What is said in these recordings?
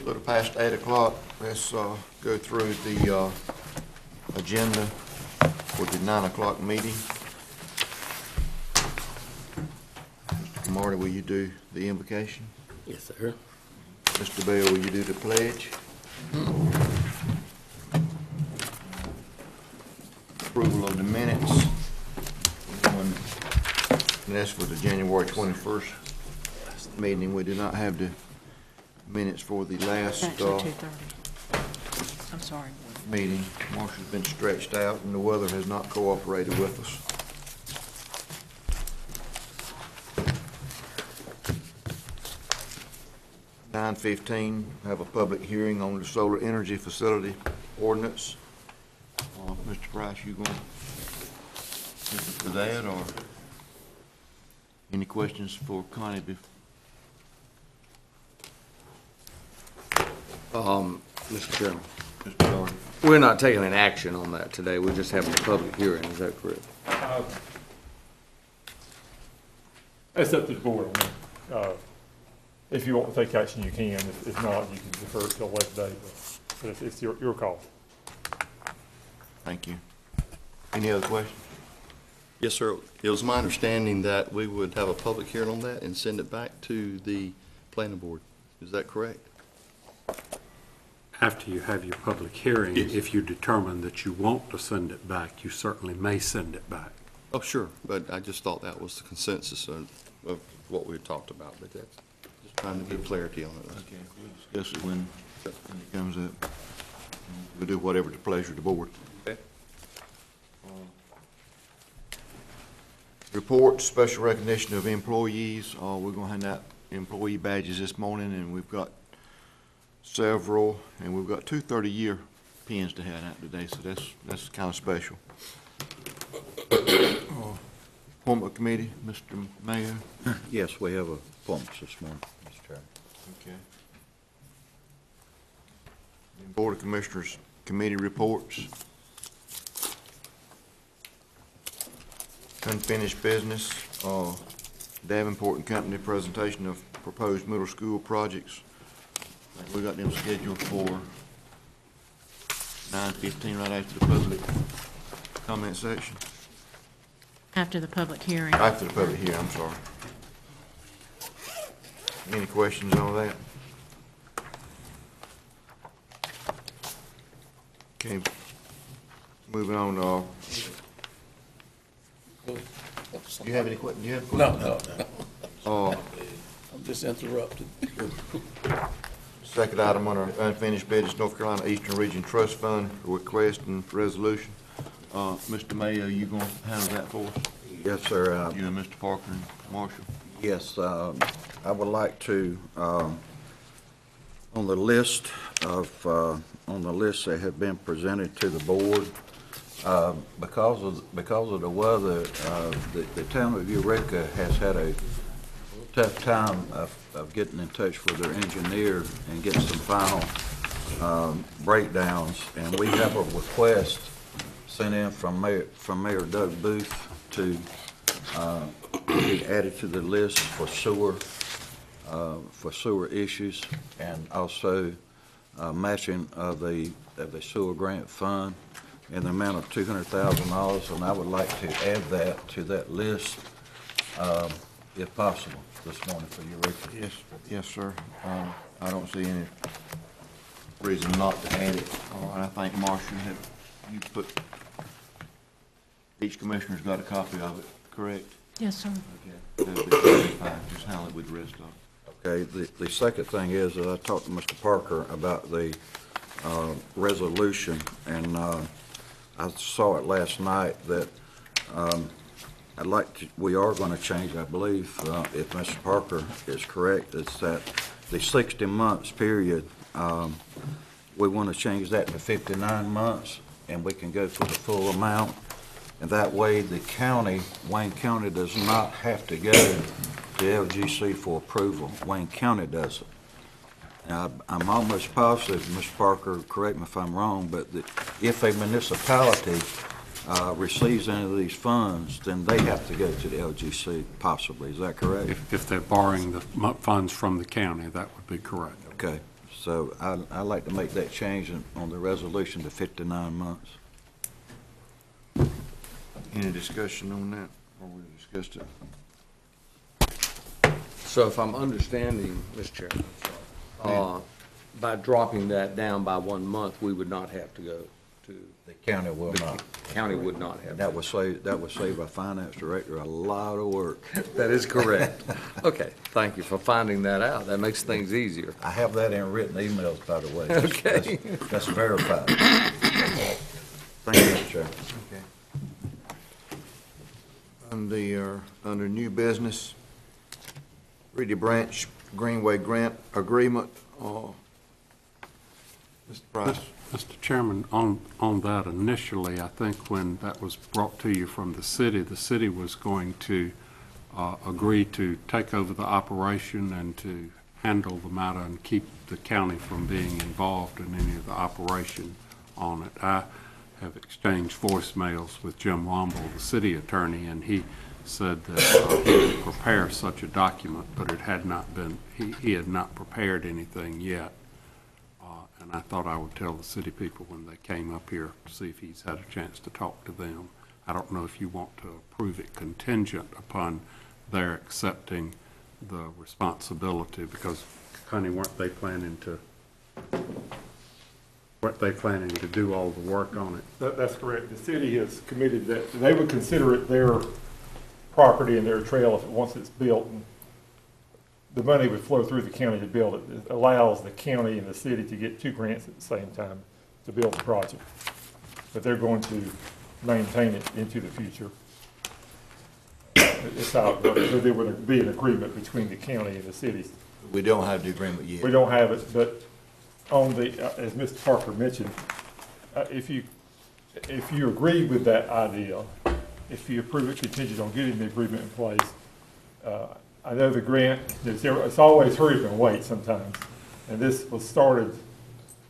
little past 8 o'clock. Let's go through the agenda for the 9 o'clock meeting. Mr. Marty, will you do the invocation? Yes, sir. Mr. Bell, will you do the pledge? Approval of the minutes. And that's for the January 21st meeting. We do not have the minutes for the last Actually, 2:30. I'm sorry. meeting. Marshall's been stretched out and the weather has not cooperated with us. (9:15) have a public hearing on the solar energy facility ordinance. Mr. Price, you going for that, or any questions for Connie? Mr. Chairman, Mr. Doherty? we're not taking an action on that today. We're just having a public hearing. Is that correct? It's up to the board. If you want to take action, you can. If not, you can defer it till a later date. But it's your call. Thank you. Any other questions? Yes, sir. It was my understanding that we would have a public hearing on that and send it back to the planning board. Is that correct? After you have your public hearing, Yes. if you determine that you want to send it back, you certainly may send it back. Oh, sure, but I just thought that was the consensus of what we had talked about, but that's just trying to get clarity on it. Okay, we'll discuss it when it comes up. We'll do whatever the pleasure of the board. Okay. Reports, special recognition of employees. We're gonna hand out employee badges this morning, and we've got several, and we've got 2 30-year pins to hand out today, so that's kind of special. Appointment committee, Mr. Mayor. Yes, we have appointments this morning, Mr. Chairman. Okay. Board of Commissioners committee reports. Unfinished business, Davenport and Company presentation of proposed middle school projects. We got them scheduled for 9:15, right after the public comment section. After the public hearing. After the public hearing, I'm sorry. Any questions on that? Okay, moving on, do you have any questions? Do you have a question? No. I'm just interrupted. Second item on our unfinished business, North Carolina Eastern Region Trust Fund request and resolution. Mr. Mayo, you gonna handle that for us? Yes, sir. You and Mr. Parker and Marshall? Yes, I would like to, on the list that have been presented to the board, because of the weather, the town of Eureka has had a tough time of getting in touch with their engineer and getting some final breakdowns. And we have a request sent in from Mayor Doug Booth to be added to the list for sewer issues, and also matching of the sewer grant fund in the amount of $200,000, and I would like to add that to that list, if possible, this morning for Eureka. Yes, sir. I don't see any reason not to add it. And I think Marshall, you put, each commissioner's got a copy of it, correct? Yes, sir. Okay. That'd be fine. Just handle it with the rest of it. Okay, the second thing is that I talked to Mr. Parker about the resolution, and I saw it last night that we are going to change, I believe, if Mr. Parker is correct, it's that the 60 months period, we want to change that to 59 months, and we can go for the full amount. And that way, the county, Wayne County, does not have to go to LGC for approval. Wayne County does it. Now, I'm almost positive, Mr. Parker, correct me if I'm wrong, but that if a municipality receives any of these funds, then they have to go to the LGC possibly. Is that correct? If they're borrowing the funds from the county, that would be correct. Okay. So I'd like to make that change on the resolution to 59 months. Any discussion on that, or we discussed it? So if I'm understanding, Mr. Chairman, by dropping that down by 1 month, we would not have to go to, The county will not. county would not have. That would save our finance director a lot of work. That is correct. Okay, thank you for finding that out. That makes things easier. I have that in written emails, by the way. Okay. That's verified. Thank you, Mr. Chairman. Under new business, Reedy Branch Greenway Grant Agreement, Mr. Price. Mr. Chairman, on that initially, I think when that was brought to you from the city was going to agree to take over the operation and to handle the matter and keep the county from being involved in any of the operation on it. I have exchanged voicemails with Jim Womble, the city attorney, and he said that he would prepare such a document, but it had not been, he had not prepared anything yet. And I thought I would tell the city people when they came up here to see if he's had a chance to talk to them. I don't know if you want to approve it contingent upon their accepting the responsibility, because, Connie, weren't they planning to do all the work on it? That's correct. The city has committed that they would consider it their property and their trail if once it's built. And the money would flow through the county to build it. It allows the county and the city to get two grants at the same time to build the project. But they're going to maintain it into the future. It's how it works. So there would be an agreement between the county and the cities. We don't have the agreement yet. We don't have it, but on the, as Mr. Parker mentioned, if you agree with that idea, if you approve it contingent on getting the agreement in place, I know the grant, it's always hurry and wait sometimes. And this was started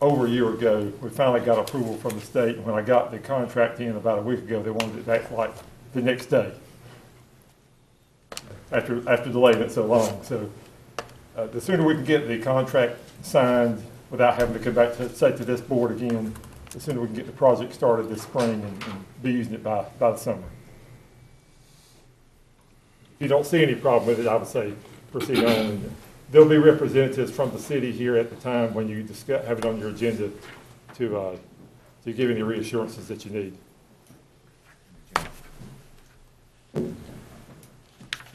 over a year ago. We finally got approval from the state. And when I got the contract in about a week ago, they wanted it back like the next day after delaying it so long. So the sooner we can get the contract signed without having to come back to this board again, the sooner we can get the project started this spring and be using it by the summer. If you don't see any problem with it, I would say proceed on. And there'll be representatives from the city here at the time when you discuss, have it on your agenda to give any reassurances that you need.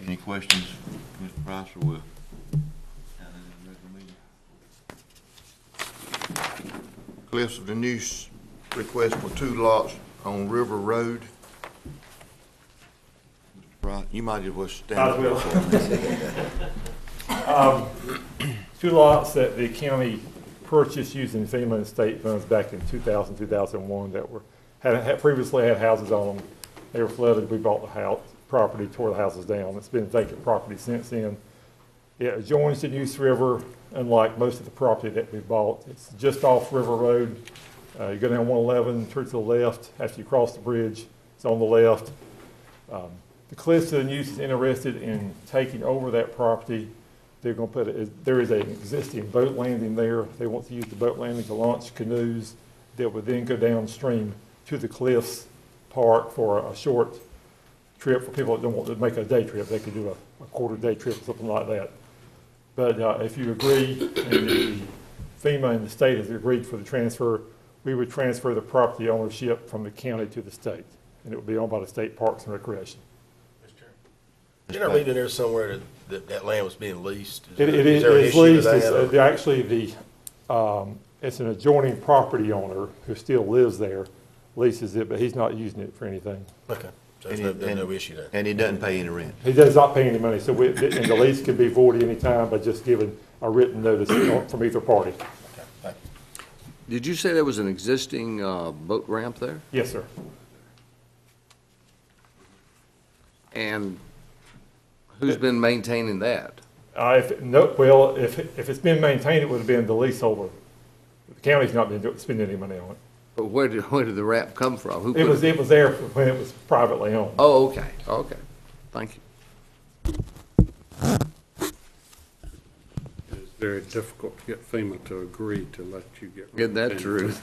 Any questions, Mr. Price, or will? Cliffs of the News request for 2 lots on River Road. Mr. Price, you might as well stand up there for me. 2 lots that the county purchased using FEMA and state funds back in 2000, 2001 that had previously had houses on them. They were flooded. We bought the property, tore the houses down. It's been vacant property since then. It adjoins the Neuse River, unlike most of the property that we bought. It's just off River Road. You go down 111, turn to the left. After you cross the bridge, it's on the left. The Cliffs of the Neuse is interested in taking over that property. They're going to there is an existing boat landing there. They want to use the boat landing to launch canoes that would then go downstream to the Cliffs Park for a short trip for people that don't want to make a day trip. They could do a quarter-day trip or something like that. But if you agree, and the FEMA and the state has agreed for the transfer, we would transfer the property ownership from the county to the state, and it would be owned by the State Parks and Recreation. Didn't I read in there somewhere that land was being leased? It is there an issue with leased. that, or- Actually, it's an adjoining property owner who still lives there, leases it, but he's not using it for anything. Okay, so there's no issue there. And he doesn't pay any rent. He does not pay any money, so and the lease can be voided anytime by just giving a written notice from either party. Okay, thank you. Did you say there was an existing boat ramp there? Yes, sir. And who's been maintaining that? If it's been maintained, it would have been the leaseholder. The county's not been spending any money on it. But where did the ramp come from? Who It put was there when it was privately owned. Oh, okay, okay. Thank you. Is very difficult to get FEMA to agree to let you get rid Isn't of that 10. true?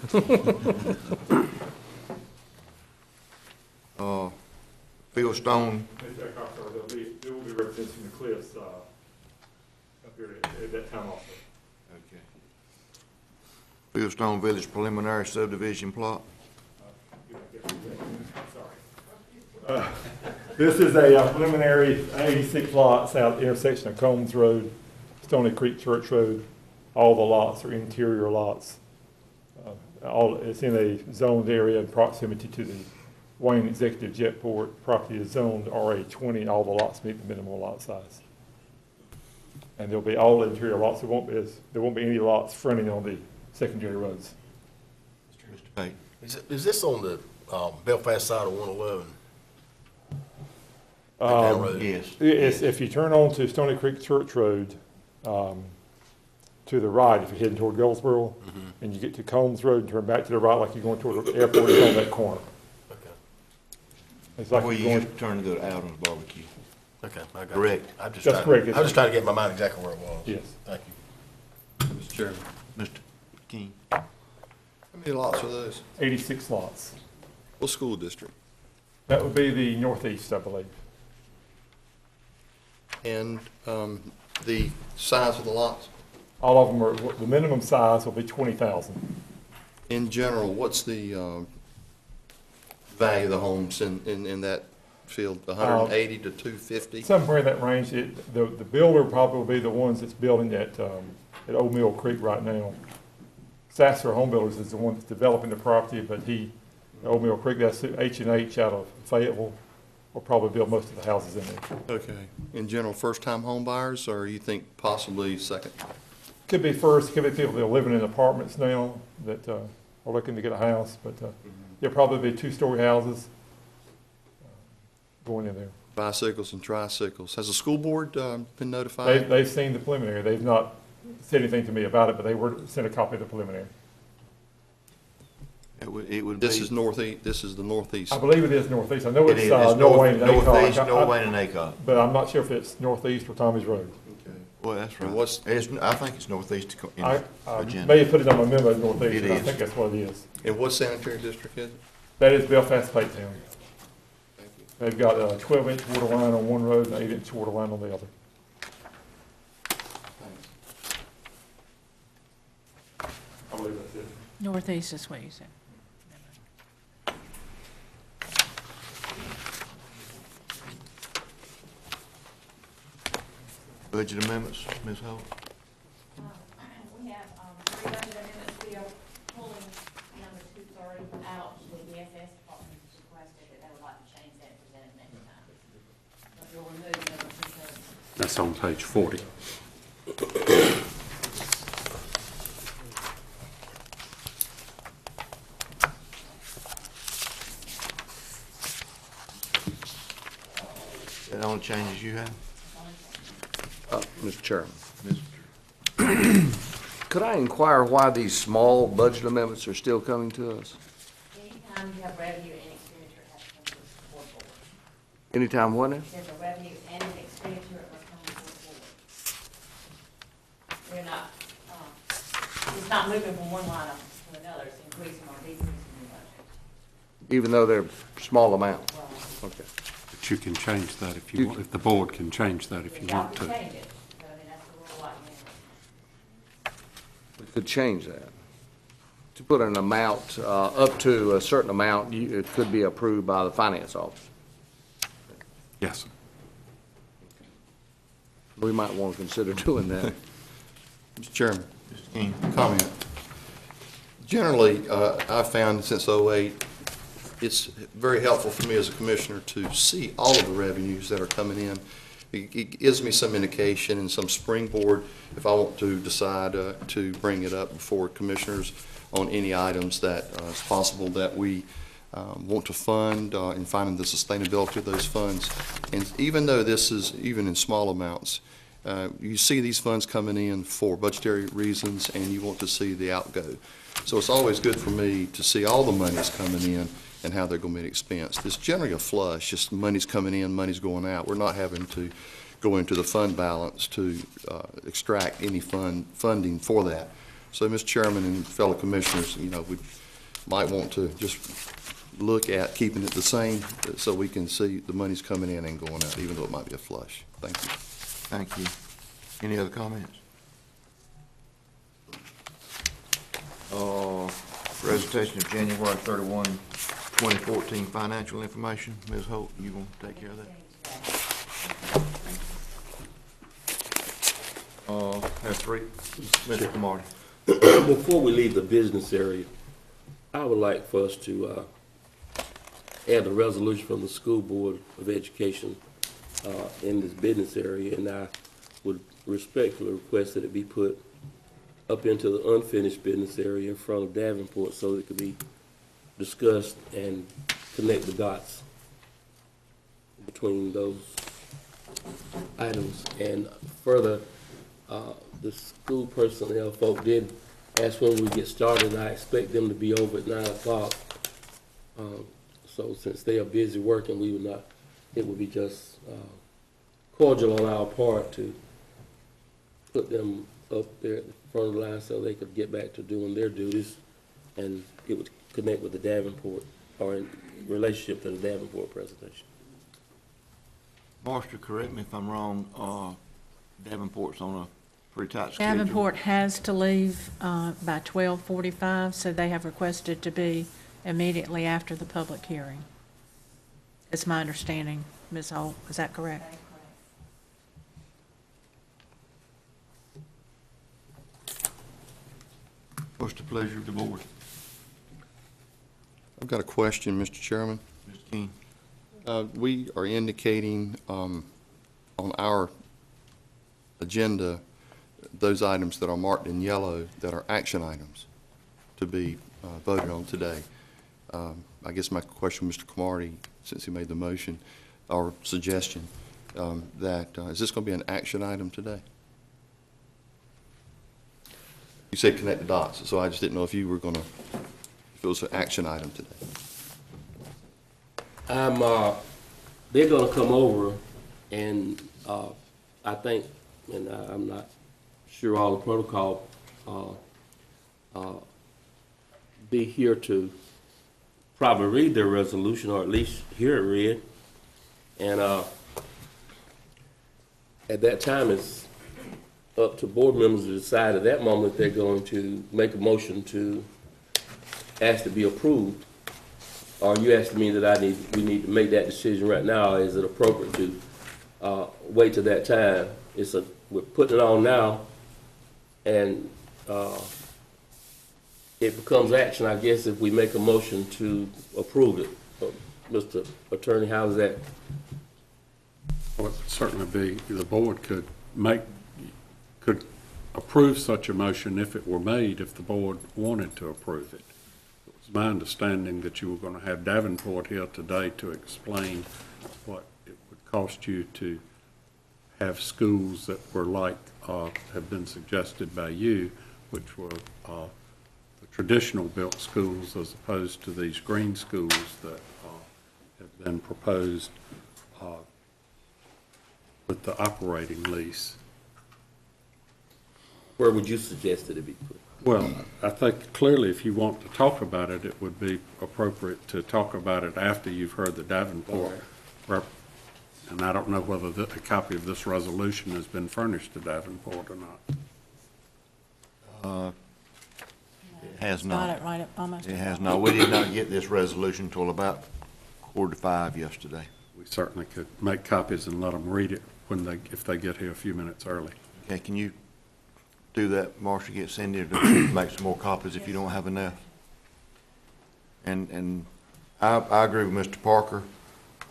Fieldstone, There will be representing the cliffs, up here at that time also. Fieldstone Village preliminary subdivision plot. This is a preliminary 86 lots out intersection of Combs Road, Stony Creek Church Road. All the lots are interior lots. It's in a zoned area in proximity to the Wayne Executive Jetport. Property is zoned RA 20, and all the lots meet the minimum lot size. And there'll be all interior lots. There won't be any lots fronting on the secondary roads. Mr. Pate. Is this on the, Belfast side of 111? Down road? Yes. It's, if you turn on to Stony Creek Church Road, to the right, if you're heading toward Goldsboro, and you get to Combs Road and turn back to the right like you're going toward the airport, it's on that corner. Okay, It's like Where you're you going, used to turn to go to Alden's Barbecue. okay, I got it. Correct. That's correct. I'm just trying to get my mind exactly where it was. yes. Thank you. Mr. Chairman, Mr. King. how many lots are those? 86 lots. What school district? That would be the northeast, I believe. And the size of the lots? All of them are, the minimum size will be 20,000. In general, what's the value of the homes in that field, 180 to 250? Somewhere in that range. The builder probably will be the ones that's building at Old Mill Creek right now. Sasser Home Builders is the one that's developing the property, but Old Mill Creek, that's H&H out of Fayetteville, will probably build most of the houses in there. Okay. In general, first-time home buyers, or you think possibly second? Could be first, could be people that are living in apartments now that are looking to get a house, but there'll probably be two-story houses going in there. Bicycles and tricycles. Has the school board been notified? They've seen the preliminary. They've not said anything to me about it, but they were sent a copy of the preliminary. It would be. This is the northeast. I believe it is northeast. I know It it's is. It's Norwayne and northeast, Acock, Norwayne and Acock. but I'm not sure if it's northeast or Tommy's Road. Well, that's And right. what's- I think it's northeast in I the agenda. may have put it on my memo as northeast, It but I is. think that's what it is. And what sanitary district is it? That is Belfast Pate Town. They've got a 12-inch water line on one road and an 8-inch water line on the other. I believe that's it. Northeast is what you said. Budget amendments, Ms. Holt. We have, three budget amendments, we are pulling number 230 out, the DSS department has requested that they would like to change that and present it next time. But we'll remove number 230. That's on page 40. That only changes you have? Mr. Chairman, Mr. could I inquire why these small budget amendments are still coming to us? Anytime you have revenue and expenditure, it has to come to the board. Anytime, wasn't it? There's a revenue and an expenditure, it must come to the board. We're not, it's not moving from one line item to another, it's increasing or decreasing the budget. Even though they're small amount? Well, Okay. But you can change that if you want, if the board can change that if you y'all want can to. change it, so I mean, that's the rule like that. We could change that. To put an amount, up to a certain amount, it could be approved by the finance office. Yes. We might want to consider doing that. Mr. Chairman, Mr. King. comment. Generally, I've found since '08, it's very helpful for me as a commissioner to see all of the revenues that are coming in. It gives me some indication and some springboard if I want to decide to bring it up before commissioners on any items that it's possible that we want to fund and finding the sustainability of those funds. And even though this is even in small amounts, you see these funds coming in for budgetary reasons and you want to see the outgo. So it's always good for me to see all the monies coming in and how they're going to be expensed. It's generally a flush, just money's coming in, money's going out. We're not having to go into the fund balance to extract any funding for that. So, Mr. Chairman and fellow commissioners, we might want to just look at keeping it the same so we can see the money's coming in and going out, even though it might be a flush. Thank you. Thank you. Any other comments? Presentation of January 31, 2014 financial information. Ms. Holt, you gonna take care of that? Have three. Mr. Camardi. Before we leave the business area, I would like for us to add a resolution from the School Board of Education in this business area, and I would respectfully request that it be put up into the unfinished business area in front of Davenport so that it could be discussed and connect the dots between those items. And further, the school personnel folk did ask when we get started, and I expect them to be over at 9 o'clock. So since they are busy working, we would not, it would be just cordial on our part to put them up there at the front of the line so they could get back to doing their duties, and it would connect with the Davenport, or in relationship to the Davenport presentation. Marshall, correct me if I'm wrong, Davenport's on a pretty tight schedule. Davenport has to leave by 12:45, so they have requested to be immediately after the public hearing. It's my understanding, Ms. Holt, is that correct? What's the pleasure of the board? I've got a question, Mr. Chairman. Mr. King? We are indicating on our agenda those items that are marked in yellow that are action items to be voted on today. I guess my question, Mr. Camardi, since he made the motion or suggestion, is this going to be an action item today? You said connect the dots, so I just didn't know if you were going to, if it was an action item today. They're gonna come over, and I think, and I'm not sure all the protocol, be here to probably read their resolution, or at least hear it read. And at that time, it's up to board members to decide at that moment if they're going to make a motion to ask to be approved. Or you asking me that we need to make that decision right now? Is it appropriate to wait till that time? We're putting it on now, and it becomes action, I guess, if we make a motion to approve it. Mr. Attorney, how is that? Well, it would certainly be, the board could approve such a motion if it were made, if the board wanted to approve it. It was my understanding that you were going to have Davenport here today to explain what it would cost you to have schools that were like, have been suggested by you, which were the traditional built schools as opposed to these green schools that have been proposed with the operating lease. Where would you suggest that it be put? Well, I think clearly if you want to talk about it, it would be appropriate to talk about it after you've heard the Davenport rep. And I don't know whether a copy of this resolution has been furnished to Davenport or not. It has Got not. it right up almost. It has not. We did not get this resolution until about 4:45 yesterday. We certainly could make copies and let them read it if they get here a few minutes early. Okay, can you do that, Marcia? Get Cindy to make some more copies if you don't have enough. And I agree with Mr. Parker.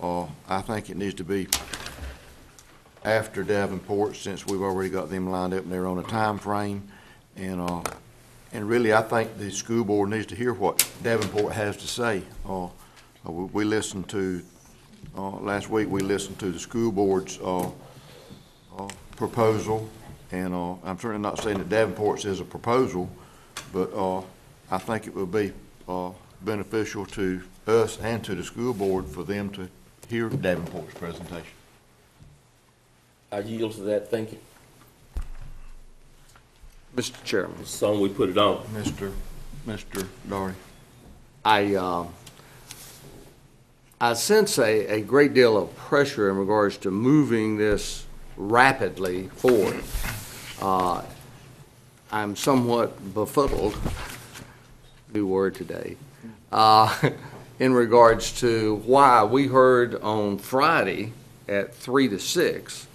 I think it needs to be after Davenport, since we've already got them lined up and they're on a time frame. And really, I think the school board needs to hear what Davenport has to say. We listened to, last week, we listened to the school board's proposal, and I'm certainly not saying that Davenport's is a proposal, but I think it would be beneficial to us and to the school board for them to hear Davenport's presentation. I yield to that, thank you. Mr. Chairman, Song we put it on. Mr. Doherty. I sense a great deal of pressure in regards to moving this rapidly forward. I'm somewhat befuddled, new word today, in regards to why we heard on Friday at 3 to 6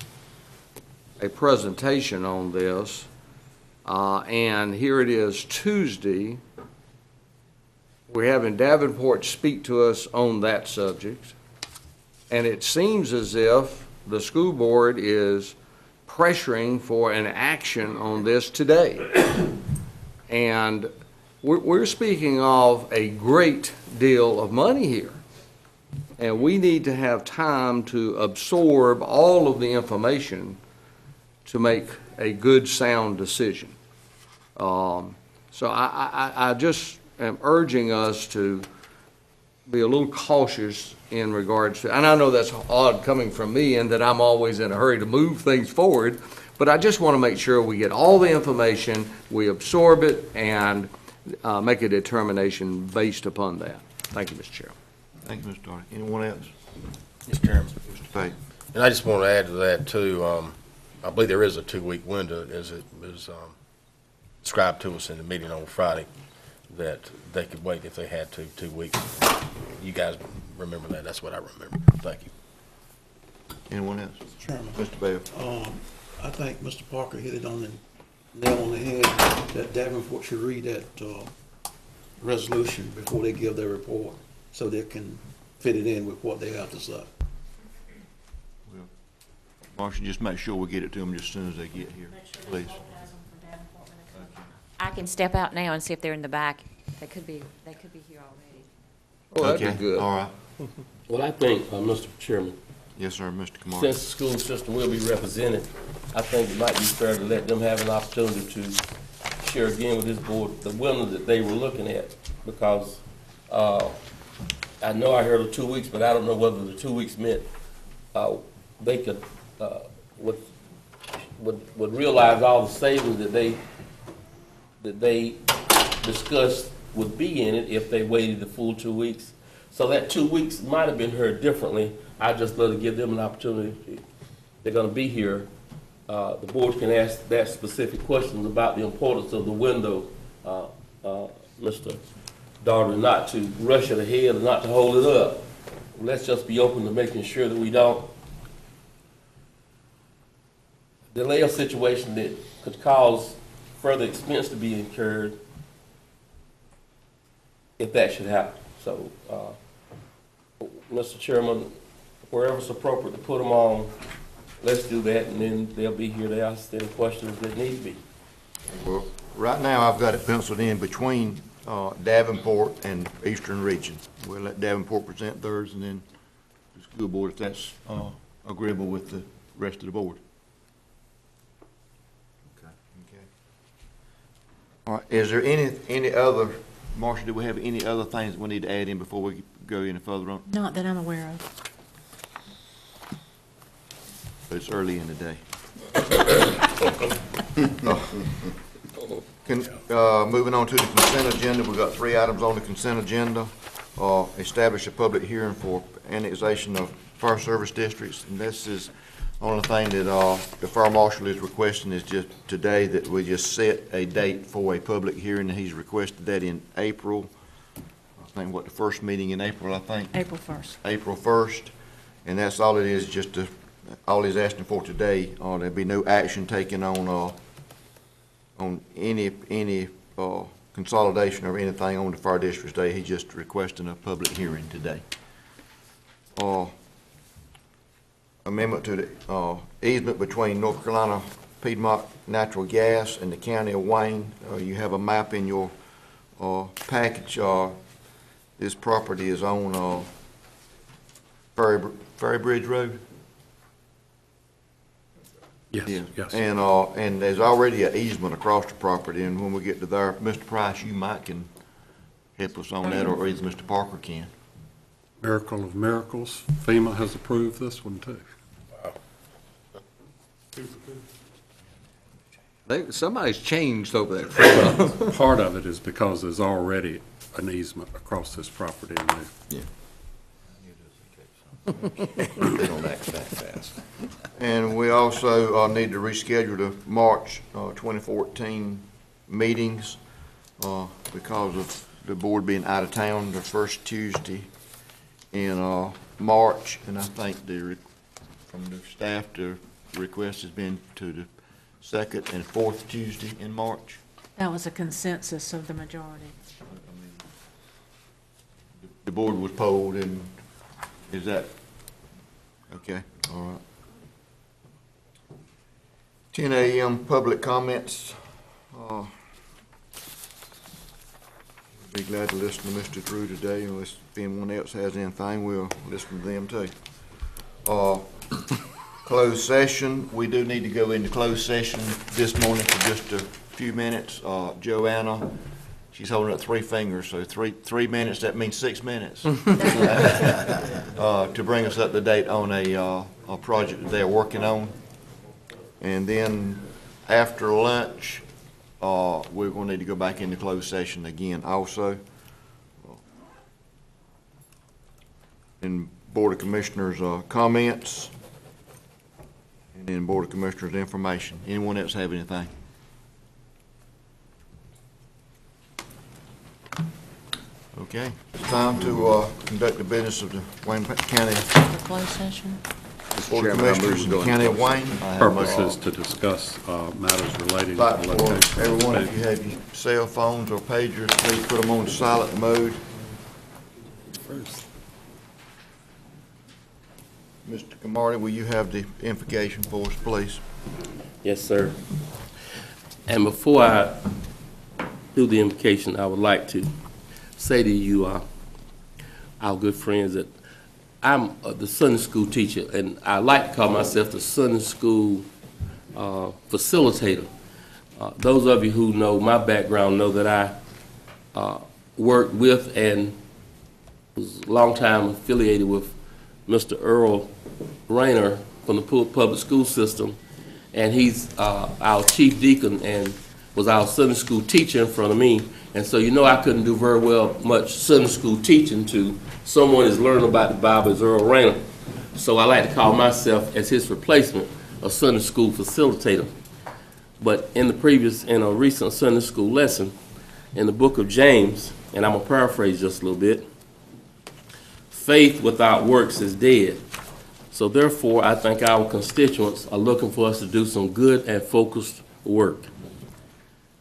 a presentation on this, and here it is Tuesday. We're having Davenport speak to us on that subject, and it seems as if the school board is pressuring for an action on this today. And we're speaking of a great deal of money here, and we need to have time to absorb all of the information to make a good, sound decision. So I just am urging us to be a little cautious in regards to, and I know that's odd coming from me and that I'm always in a hurry to move things forward, but I just want to make sure we get all the information, we absorb it, and make a determination based upon that. Thank you, Mr. Chairman. Thank you, Mr. Doherty. Anyone else? Mr. Chairman, Mr. Pate. and I just want to add to that too, I believe there is a 2-week window as it was described to us in the meeting on Friday, that they could wait if they had to, 2 weeks. You guys remember that? That's what I remember. Thank you. Anyone else? Chairman, Mr. Bell. I think Mr. Parker hit it on the nail on the head, that Davenport should read that, resolution before they give their report, so they can fit it in with what they have to say. Marcia, just make sure we get it to them just as soon as they get here, please. I can step out now and see if they're in the back. They could be here already. Oh, that'd be Okay, good. all right. Well, I think, Mr. Chairman, Yes, sir, Mr. Kamara. since the school system will be represented, I think it might be fair to let them have an opportunity to share again with this board the window that they were looking at, because I know I heard of 2 weeks, but I don't know whether the 2 weeks meant they could would realize all the savings that they discussed would be in it if they waited the full 2 weeks. So that 2 weeks might have been heard differently. I just let it give them an opportunity. They're gonna be here. The board can ask that specific questions about the importance of the window, Mr. Daugherty, not to rush it ahead and not to hold it up. Let's just be open to making sure that we don't delay a situation that could cause further expense to be incurred if that should happen. So, Mr. Chairman, wherever it's appropriate to put them on, let's do that, and then they'll be here to ask any questions that need to be. Well, right now, I've got it penciled in between Davenport and Eastern Region. We'll let Davenport present theirs, and then the school board, if that's agreeable with the rest of the board. Okay. All right, is there any other, Marcia, do we have any other things we need to add in before we go any further on? Not that I'm aware of. But it's early in the day. Moving on to the consent agenda, we've got 3 items on the consent agenda. Establish a public hearing for annexation of fire service districts, and this is the only thing that the fire marshal is requesting is just today that we just set a date for a public hearing, and he's requested that in April. I think, the first meeting in April, I think? April 1st. April 1st, and that's all it is, just all he's asking for today. There'll be no action taken on any consolidation or anything on the fire district today. He's just requesting a public hearing today. Amendment to the easement between North Carolina Piedmont Natural Gas and the County of Wayne. You have a map in your package. This property is on Ferry Bridge Road. Yes, yes. And there's already an easement across the property, and when we get to there, Mr. Price, you might can help us on that, or either Mr. Parker can. Miracle of miracles, FEMA has approved this one too. Somebody's changed over there. Part of it is because there's already an easement across this property in there. They don't act that fast. And we also need to reschedule the March 2014 meetings because of the board being out of town the first Tuesday in March. And I think from the staff, the request has been to the second and fourth Tuesday in March. That was a consensus of the majority. The board was polled, and is that, okay, all right. 10 a.m. public comments. Be glad to listen to Mr. Drew today, unless if anyone else has anything, we'll listen to them too. Closed session, we do need to go into closed session this morning for just a few minutes. Joanna, she's holding up three fingers, so three minutes, that means 6 minutes. To bring us up to date on a project that they're working on. And then after lunch, we're gonna need to go back into closed session again also. And Board of Commissioners, comments. And then Board of Commissioners information. Anyone else have anything? Okay, it's time to conduct the business of the Wayne County The closed session? Board of Commissioners in the County of Wayne. Purpose is to discuss matters relating to Like the for location. of everyone, the if you have your cell phones or pagers, please put them on silent mode. Mr. Camardi, will you have the invocation for us, please? Yes, sir. And before I do the invocation, I would like to say to you, our good friends, that I'm the Sunday school teacher, and I like to call myself the Sunday school facilitator. Those of you who know my background know that I worked with and was a long time affiliated with Mr. Earl Rayner from the Poole Public School System, and he's our chief deacon and was our Sunday school teacher in front of me. And so, you know, I couldn't do very well much Sunday school teaching to someone who's learning about the Bible as Earl Rayner. So I like to call myself, as his replacement, a Sunday school facilitator. But in a recent Sunday school lesson, in the book of James, and I'm going to paraphrase just a little bit, faith without works is dead. So therefore, I think our constituents are looking for us to do some good and focused work.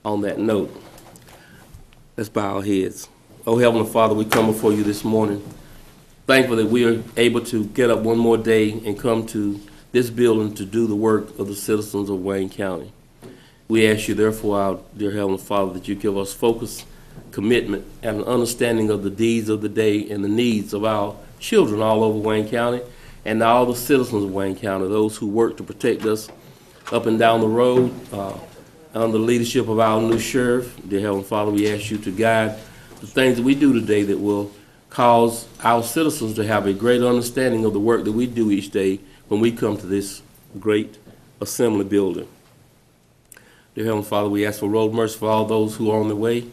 On that note, let's bow our heads. Oh, Heavenly Father, we come before you this morning, thankful that we are able to get up one more day and come to this building to do the work of the citizens of Wayne County. We ask you, therefore, our dear Heavenly Father, that you give us focus, commitment, and an understanding of the deeds of the day and the needs of our children all over Wayne County and all the citizens of Wayne County, those who work to protect us up and down the road, under the leadership of our new sheriff. Dear Heavenly Father, we ask you to guide the things that we do today that will cause our citizens to have a great understanding of the work that we do each day when we come to this great assembly building. Dear Heavenly Father, we ask for road mercy for all those who are on the way.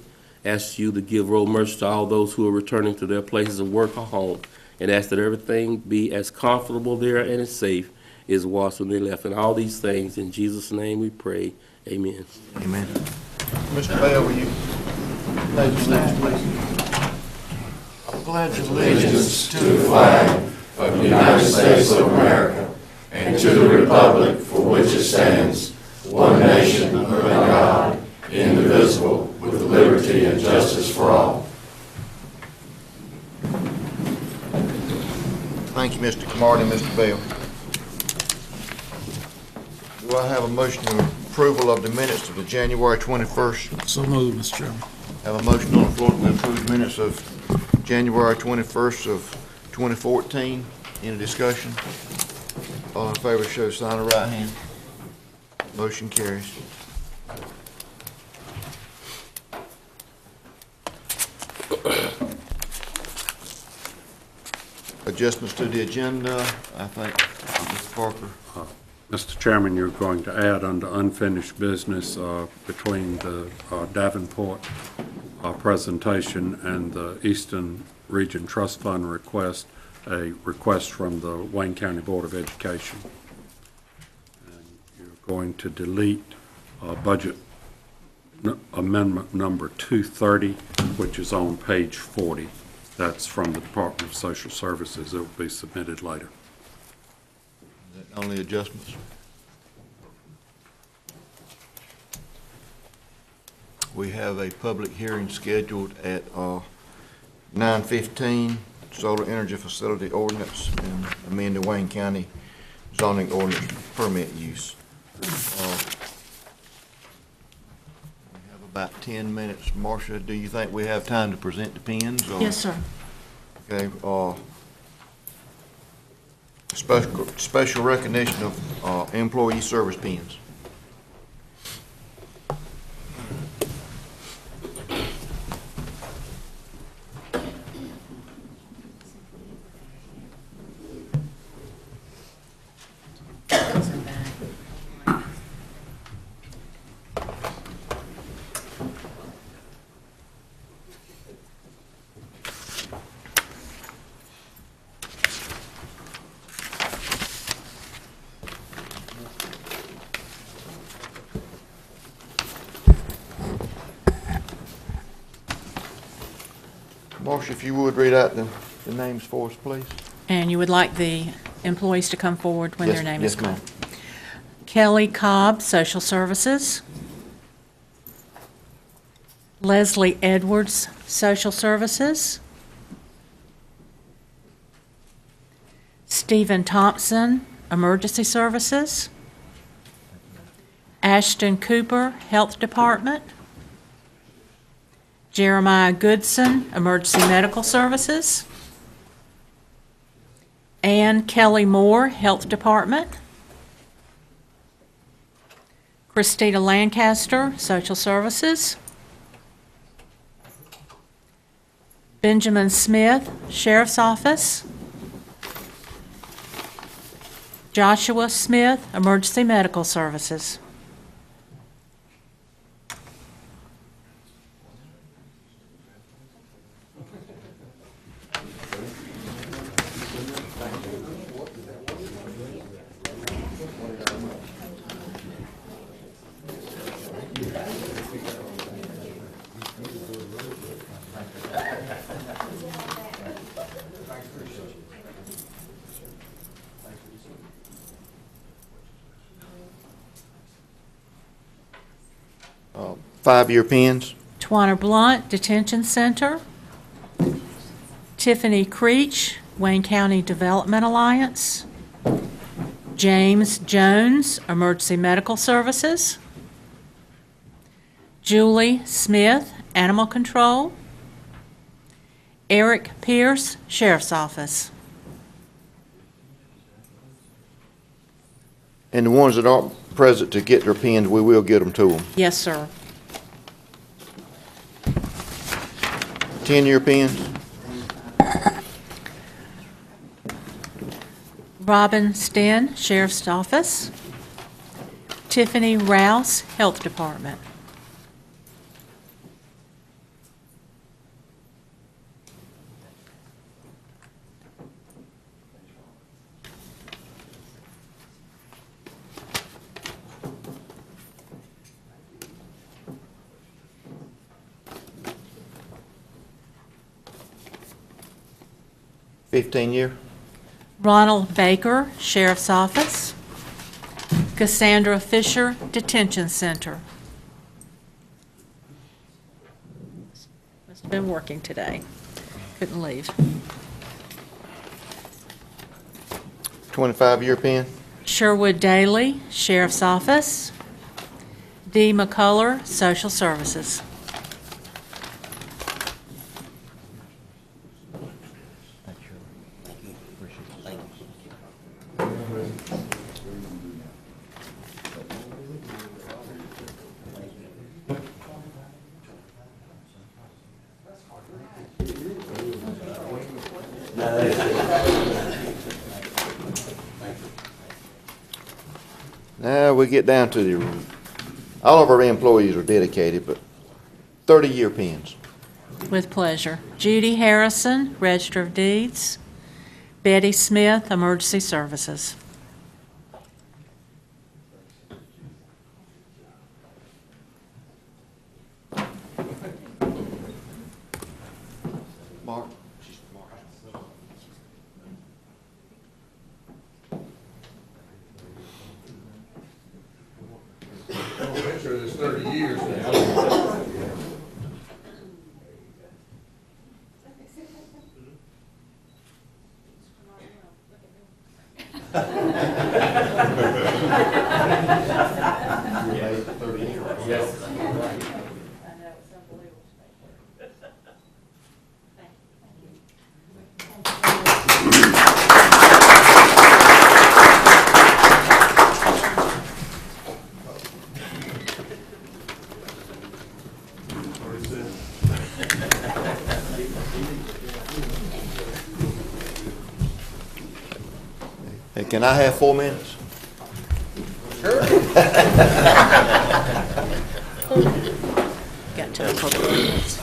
Ask you to give road mercy to all those who are returning to their places of work or home, and ask that everything be as comfortable there and as safe as was when they left. And all these things, in Jesus' name we pray. Amen. Amen. Mr. Bell, will you pledge allegiance, please? I pledge allegiance to the flag of the United States of America and to the republic for which it stands, one nation under God, indivisible, with liberty and justice for all. Thank you, Mr. Camardi and Mr. Bell. Do I have a motion to approval of the minutes of the January 21st? So moved, Mr. Chairman. Have a motion on the floor to approve minutes of January 21st of 2014. Any discussion? All in favor show sign of right hand. Motion carries. Adjustments to the agenda, I think, Mr. Parker. Mr. Chairman, you're going to add under unfinished business between the Davenport presentation and the Eastern Region Trust Fund request, a request from the Wayne County Board of Education. And you're going to delete budget amendment number 230, which is on page 40. That's from the Department of Social Services. It will be submitted later. Is that only adjustments? We have a public hearing scheduled at 9:15, Solar Energy Facility Ordinance and amend the Wayne County zoning ordinance permit use. We have about 10 minutes. Marcia, do you think we have time to present the pins? Or? Yes, sir. Okay, special recognition of employee service pins. Marcia, if you would read out the names for us, please. And you would like the employees to come forward when their Yes, name yes, is called? ma'am. Kelly Cobb, Social Services. Leslie Edwards, Social Services. Stephen Thompson, Emergency Services. Ashton Cooper, Health Department. Jeremiah Goodson, Emergency Medical Services. Ann Kelly Moore, Health Department. Christina Lancaster, Social Services. Benjamin Smith, Sheriff's Office. Joshua Smith, Emergency Medical Services. Five-year pins. Twana Blunt, Detention Center. Tiffany Creech, Wayne County Development Alliance. James Jones, Emergency Medical Services. Julie Smith, Animal Control. Eric Pierce, Sheriff's Office. And the ones that aren't present to get their pins, we will get them to them. Yes, sir. 10-year pins. Robin Sten, Sheriff's Office. Tiffany Rouse, Health Department. $15-year. Ronald Baker, Sheriff's Office. Cassandra Fisher, Detention Center. Must have been working today. Couldn't leave. 25-year pin. Sherwood Daly, Sheriff's Office. Dee McCullough, Social Services. Now, we get down to all of our employees are dedicated, but 30-year pins. With pleasure. Judy Harrison, Register of Deeds. Betty Smith, Emergency Services. Mark? Picture this 30 years now. Hey, can I have 4 minutes? Got time for the minutes.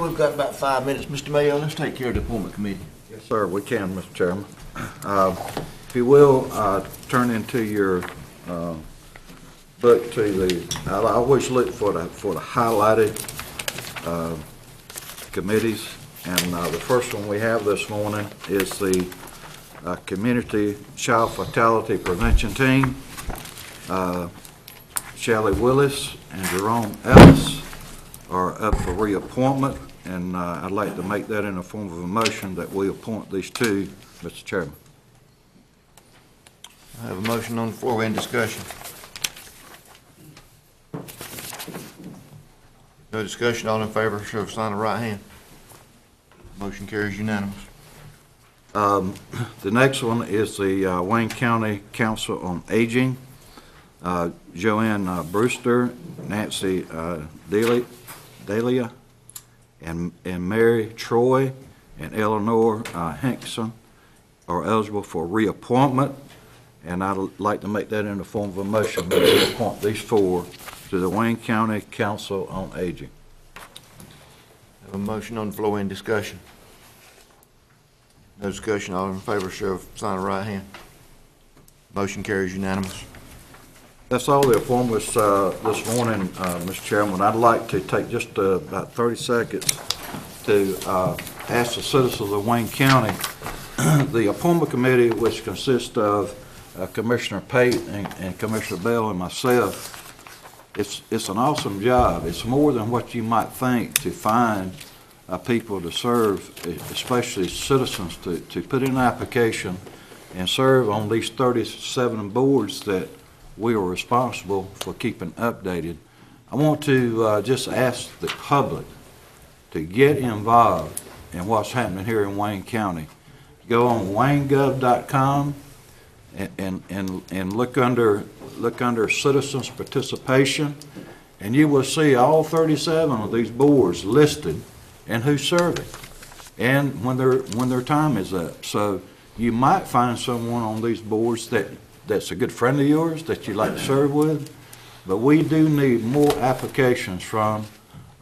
We've got about 5 minutes. Mr. Mayo, let's take care of the appointment committee. Yes, sir, we can, Mr. Chairman. If you will, turn into your book to the, I always look for the highlighted committees, and the first one we have this morning is the Community Child Fatality Prevention Team. Shelley Willis and Jerome Ellis are up for reappointment, and I'd like to make that in the form of a motion that we appoint these two, Mr. Chairman. I have a motion on the floor. We're in discussion. No discussion. All in favor, show of sign of right hand. Motion carries unanimous. The next one is the Wayne County Council on Aging. Joanne Brewster, Nancy Delia, and Mary Troy and Eleanor Hinkson are eligible for reappointment, and I'd like to make that in the form of a motion that we appoint these 4 to the Wayne County Council on Aging. I have a motion on the floor in discussion. No discussion. All in favor, show of sign of right hand. Motion carries unanimous. That's all the appointments this morning, Mr. Chairman. I'd like to take just about 30 seconds to ask the citizens of Wayne County, the appointment committee, which consists of Commissioner Pate and Commissioner Bell and myself, it's an awesome job. It's more than what you might think to find people to serve, especially citizens, to put in an application and serve on these 37 boards that we are responsible for keeping updated. I want to just ask the public to get involved in what's happening here in Wayne County. Go on waynegov.com and look under citizens participation, and you will see all 37 of these boards listed and who's serving and when their time is up. So you might find someone on these boards that's a good friend of yours that you'd like to serve with, but we do need more applications from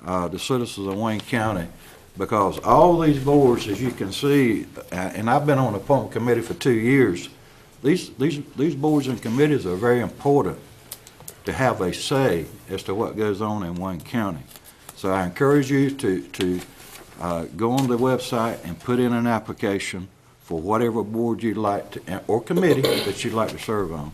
the citizens of Wayne County, because all these boards, as you can see, and I've been on the appointment committee for 2 years, these boards and committees are very important to have a say as to what goes on in Wayne County. So I encourage you to go on the website and put in an application for whatever board you'd like to, or committee that you'd like to serve on.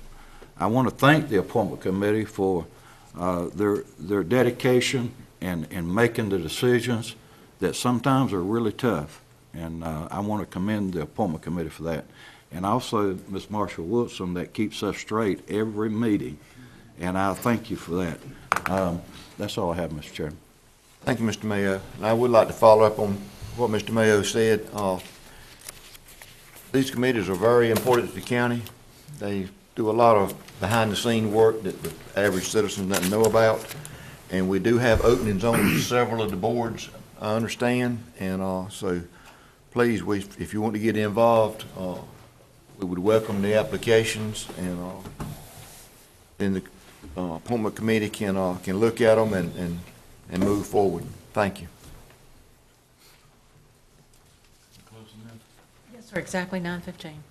I want to thank the appointment committee for their dedication in making the decisions that sometimes are really tough. And I want to commend the appointment committee for that. And also Ms. Marshall Wilson, that keeps us straight every meeting. And I thank you for that. That's all I have, Mr. Chairman. Thank you, Mr. Mayo. And I would like to follow up on what Mr. Mayo said. These committees are very important to the county. They do a lot of behind-the-scene work that the average citizen doesn't know about. And we do have openings on several of the boards, I understand. And so please, if you want to get involved, we would welcome the applications, and then the appointment committee can look at them and move forward. Thank you. Yes, sir, exactly 9:15.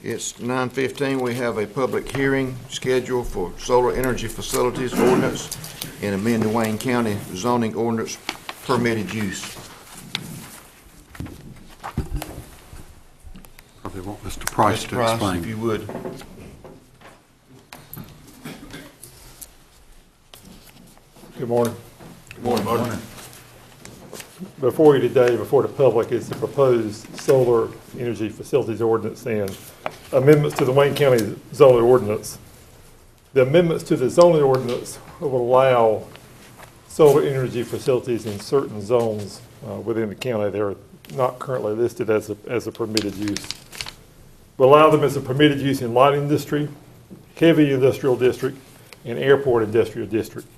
It's 9:15. We have a public hearing scheduled for solar energy facilities ordinance and amend the Wayne County zoning ordinance permitted use. Probably want Mr. Price Mr. to Price, explain. if you would. Good morning. Good morning. Before you today, before the public, is the proposed solar energy facilities ordinance and amendments to the Wayne County zoning ordinance. The amendments to the zoning ordinance will allow solar energy facilities in certain zones within the county. They're not currently listed as a permitted use. Will allow them as a permitted use in light industry, heavy industrial district, and airport industrial district.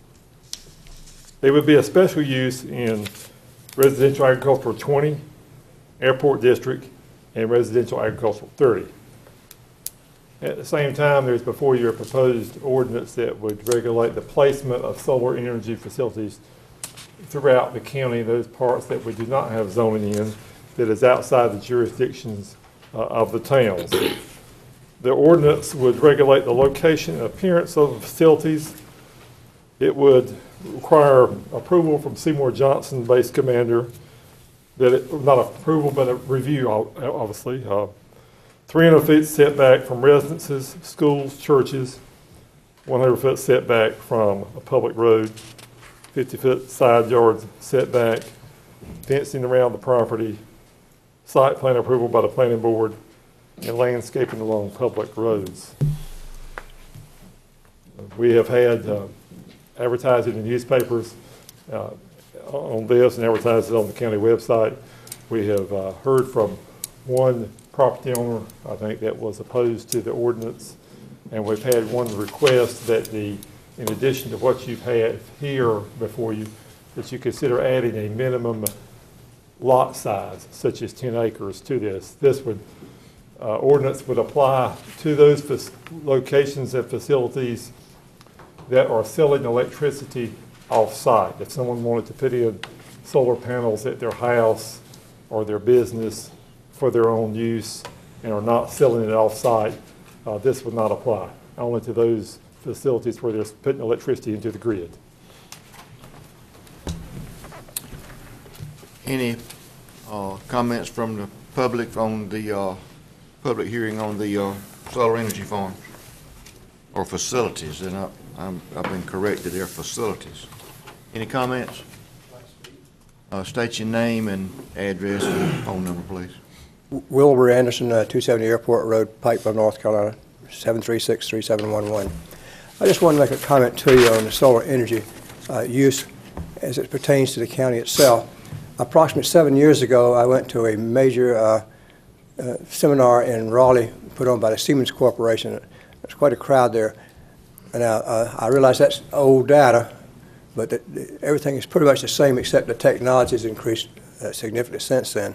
They would be a special use in residential agricultural 20, airport district, and residential agricultural 30. At the same time, there's before you a proposed ordinance that would regulate the placement of solar energy facilities throughout the county, those parts that we do not have zoning in, that is outside the jurisdictions of the towns. The ordinance would regulate the location and appearance of the facilities. It would require approval from Seymour Johnson, base commander, not approval, but a review, obviously. 300 feet setback from residences, schools, churches, 100 foot setback from a public road, 50 foot side yards setback, fencing around the property, site plan approval by the planning board, and landscaping along public roads. We have had advertising in newspapers on this and advertised it on the county website. We have heard from one property owner, I think, that was opposed to the ordinance, and we've had one request that in addition to what you've had here before you, that you consider adding a minimum lot size, such as 10 acres, to this. This would ordinance would apply to those locations and facilities that are selling electricity off-site. If someone wanted to put in solar panels at their house or their business for their own use and are not selling it off-site, this would not apply, only to those facilities where they're putting electricity into the grid. Any comments from the public on the public hearing on the solar energy farms or facilities? And I've been corrected, they're facilities. Any comments? State your name and address and phone number, please. Wilbur Anderson, 270 Airport Road, Pikeville, North Carolina, 736-3711. I just want to make a comment to you on the solar energy use as it pertains to the county itself. Approximately 7 years ago, I went to a major seminar in Raleigh put on by the Siemens Corporation. There's quite a crowd there. And I realize that's old data, but everything is pretty much the same except the technology has increased significantly since then.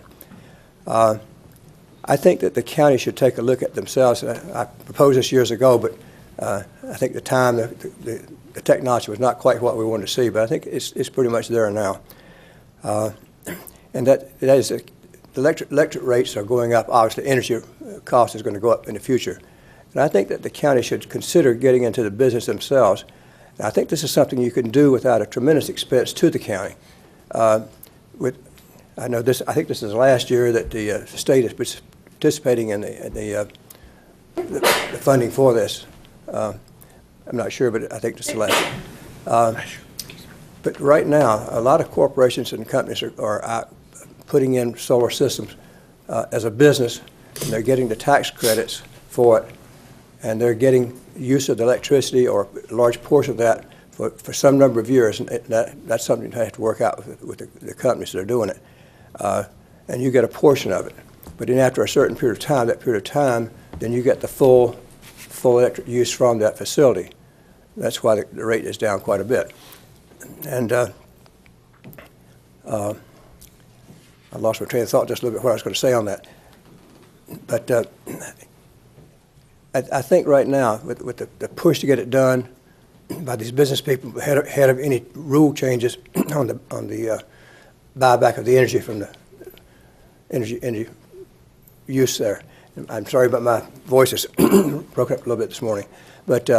I think that the county should take a look at themselves. I proposed this years ago, but I think the time, the technology was not quite what we wanted to see, but I think it's pretty much there now. And that is, the electric rates are going up. Obviously, energy cost is going to go up in the future. And I think that the county should consider getting into the business themselves. And I think this is something you can do without a tremendous expense to the county. I know this. I think this is the last year that the state is participating in the funding for this. I'm not sure, but I think this is the last. But right now, a lot of corporations and companies are out putting in solar systems as a business, and they're getting the tax credits for it, and they're getting use of the electricity or a large portion of that for some number of years, and that's something that has to work out with the companies that are doing it. and you get a portion of it. But then after a certain period of time, then you get the full electric use from that facility. That's why the rate is down quite a bit. And I lost my train of thought just a little bit what I was going to say on that. But I think right now, with the push to get it done by these business people ahead of any rule changes on the buyback of the energy from the energy use there. I'm sorry, but my voice is broke up a little bit this morning. But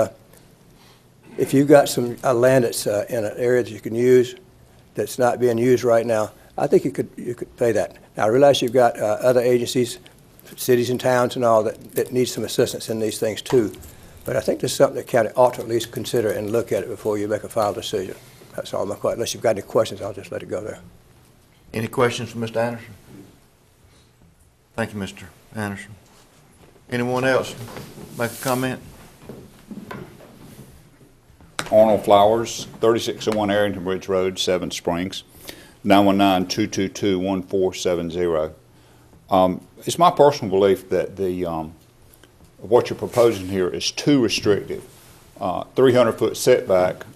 if you've got some land that's in an area that you can use that's not being used right now, I think you could pay that. Now I realize you've got other agencies, cities and towns and all that need some assistance in these things too. But I think there's something the county ought to at least consider and look at it before you make a final decision. That's all my question. Unless you've got any questions, I'll just let it go there. Any questions for Mr. Anderson? Thank you, Mr. Anderson. Anyone else make a comment? Arnold Flowers, 3601 Arrington Bridge Road, Seven Springs, 919-222-1470. It's my personal belief that what you're proposing here is too restrictive. 300-foot setback,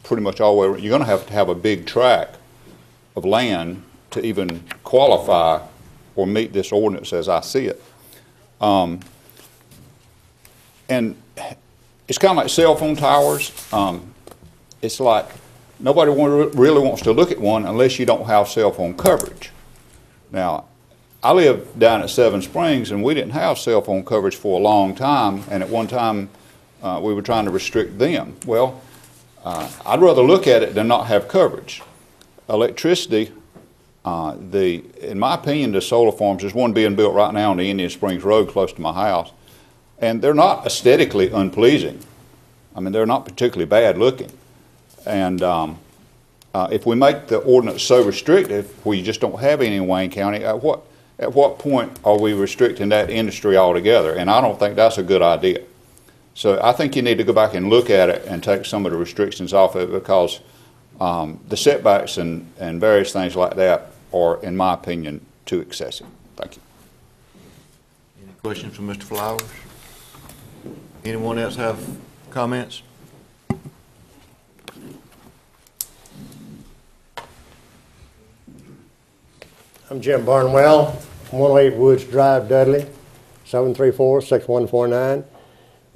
pretty much all the way. You're going to have a big tract of land to even qualify or meet this ordinance as I see it. And it's kind of like cell phone towers. It's like nobody really wants to look at one unless you don't have cell phone coverage. Now, I live down at Seven Springs, and we didn't have cell phone coverage for a long time, and at one time we were trying to restrict them. Well, I'd rather look at it than not have coverage. Electricity, in my opinion, the solar farms, there's one being built right now on the Indian Springs Road close to my house, and they're not aesthetically unpleasing. I mean, they're not particularly bad looking. And if we make the ordinance so restrictive, where you just don't have any in Wayne County, at what point are we restricting that industry altogether? And I don't think that's a good idea. So I think you need to go back and look at it and take some of the restrictions off of it, because the setbacks and various things like that are, in my opinion, too excessive. Thank you. Any questions for Mr. Flowers? Anyone else have comments? I'm Jim Barnwell, 108 Woods Drive, Dudley, 734-6149.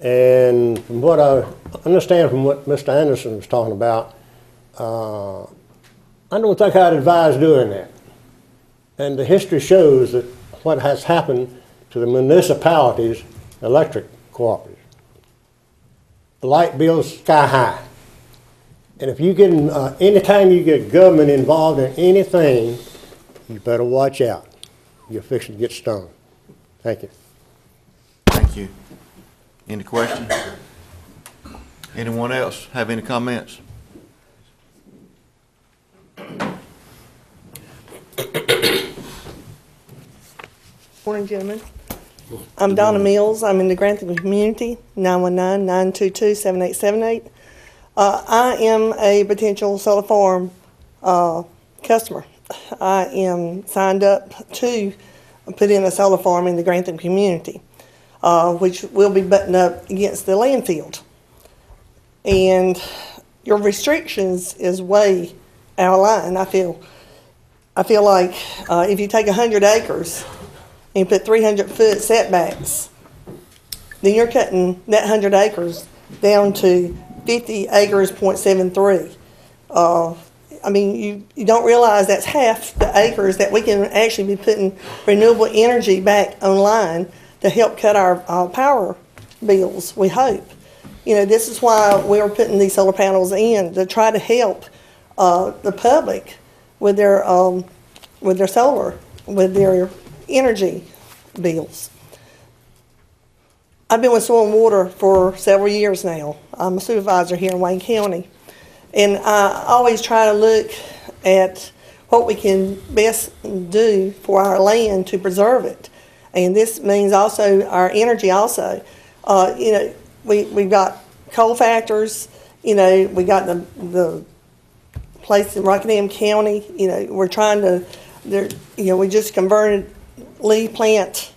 And from what I understand from what Mr. Anderson was talking about, I don't think I'd advise doing that. And the history shows that what has happened to the municipalities' electric cooperatives. The light bill's sky high. And if you get, anytime you get government involved in anything, you better watch out. You're fixing to get stung. Thank you. Thank you. Any questions? Anyone else have any comments? Morning, gentlemen. I'm Donna Mills. I'm in the Grantham community, 919-922-7878. I am a potential solar farm customer. I am signed up to put in a solar farm in the Grantham community, which will be buttoned up against the landfill. And your restrictions is way out of line, I feel. I feel like if you take 100 acres and put 300-foot setbacks, then you're cutting that 100 acres down to 50 acres, 0.73. I mean, you don't realize that's half the acres that we can actually be putting renewable energy back online to help cut our power bills, we hope. You know, this is why we're putting these solar panels in, to try to help the public with their solar, with their energy bills. I've been with Soil and Water for several years now. I'm a supervisor here in Wayne County. And I always try to look at what we can best do for our land to preserve it. And this means also our energy also. You know, we've got coal factors, you know, we got the place in Rockingham County, you know, we're trying to there, you know, we just converted Lee plant,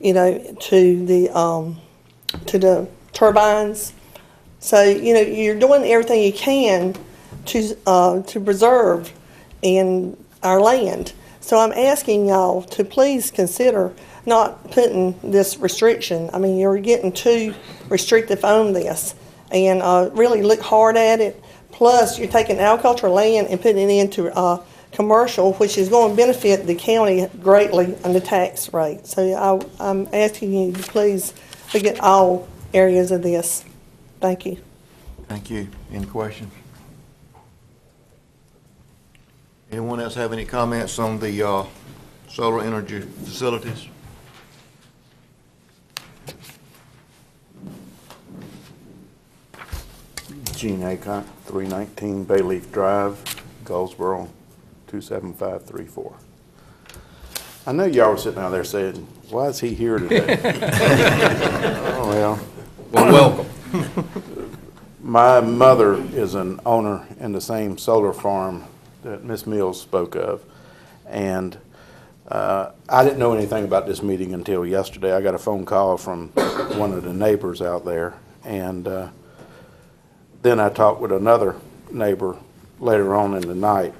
you know, to the turbines. So, you know, you're doing everything you can to preserve in our land. So I'm asking y'all to please consider not putting this restriction. I mean, you're getting too restrictive on this, and really look hard at it. Plus, you're taking agricultural land and putting it into commercial, which is going to benefit the county greatly on the tax rate. So I'm asking you to please look at all areas of this. Thank you. Thank you. Any questions? Anyone else have any comments on the solar energy facilities? Gene Aycott, 319 Bayleaf Drive, Goldsboro, 27534. I know y'all were sitting out there saying, why is he here today? Oh, well. Well, welcome. My mother is an owner in the same solar farm that Ms. Mills spoke of, and I didn't know anything about this meeting until yesterday. I got a phone call from one of the neighbors out there, and then I talked with another neighbor later on in the night,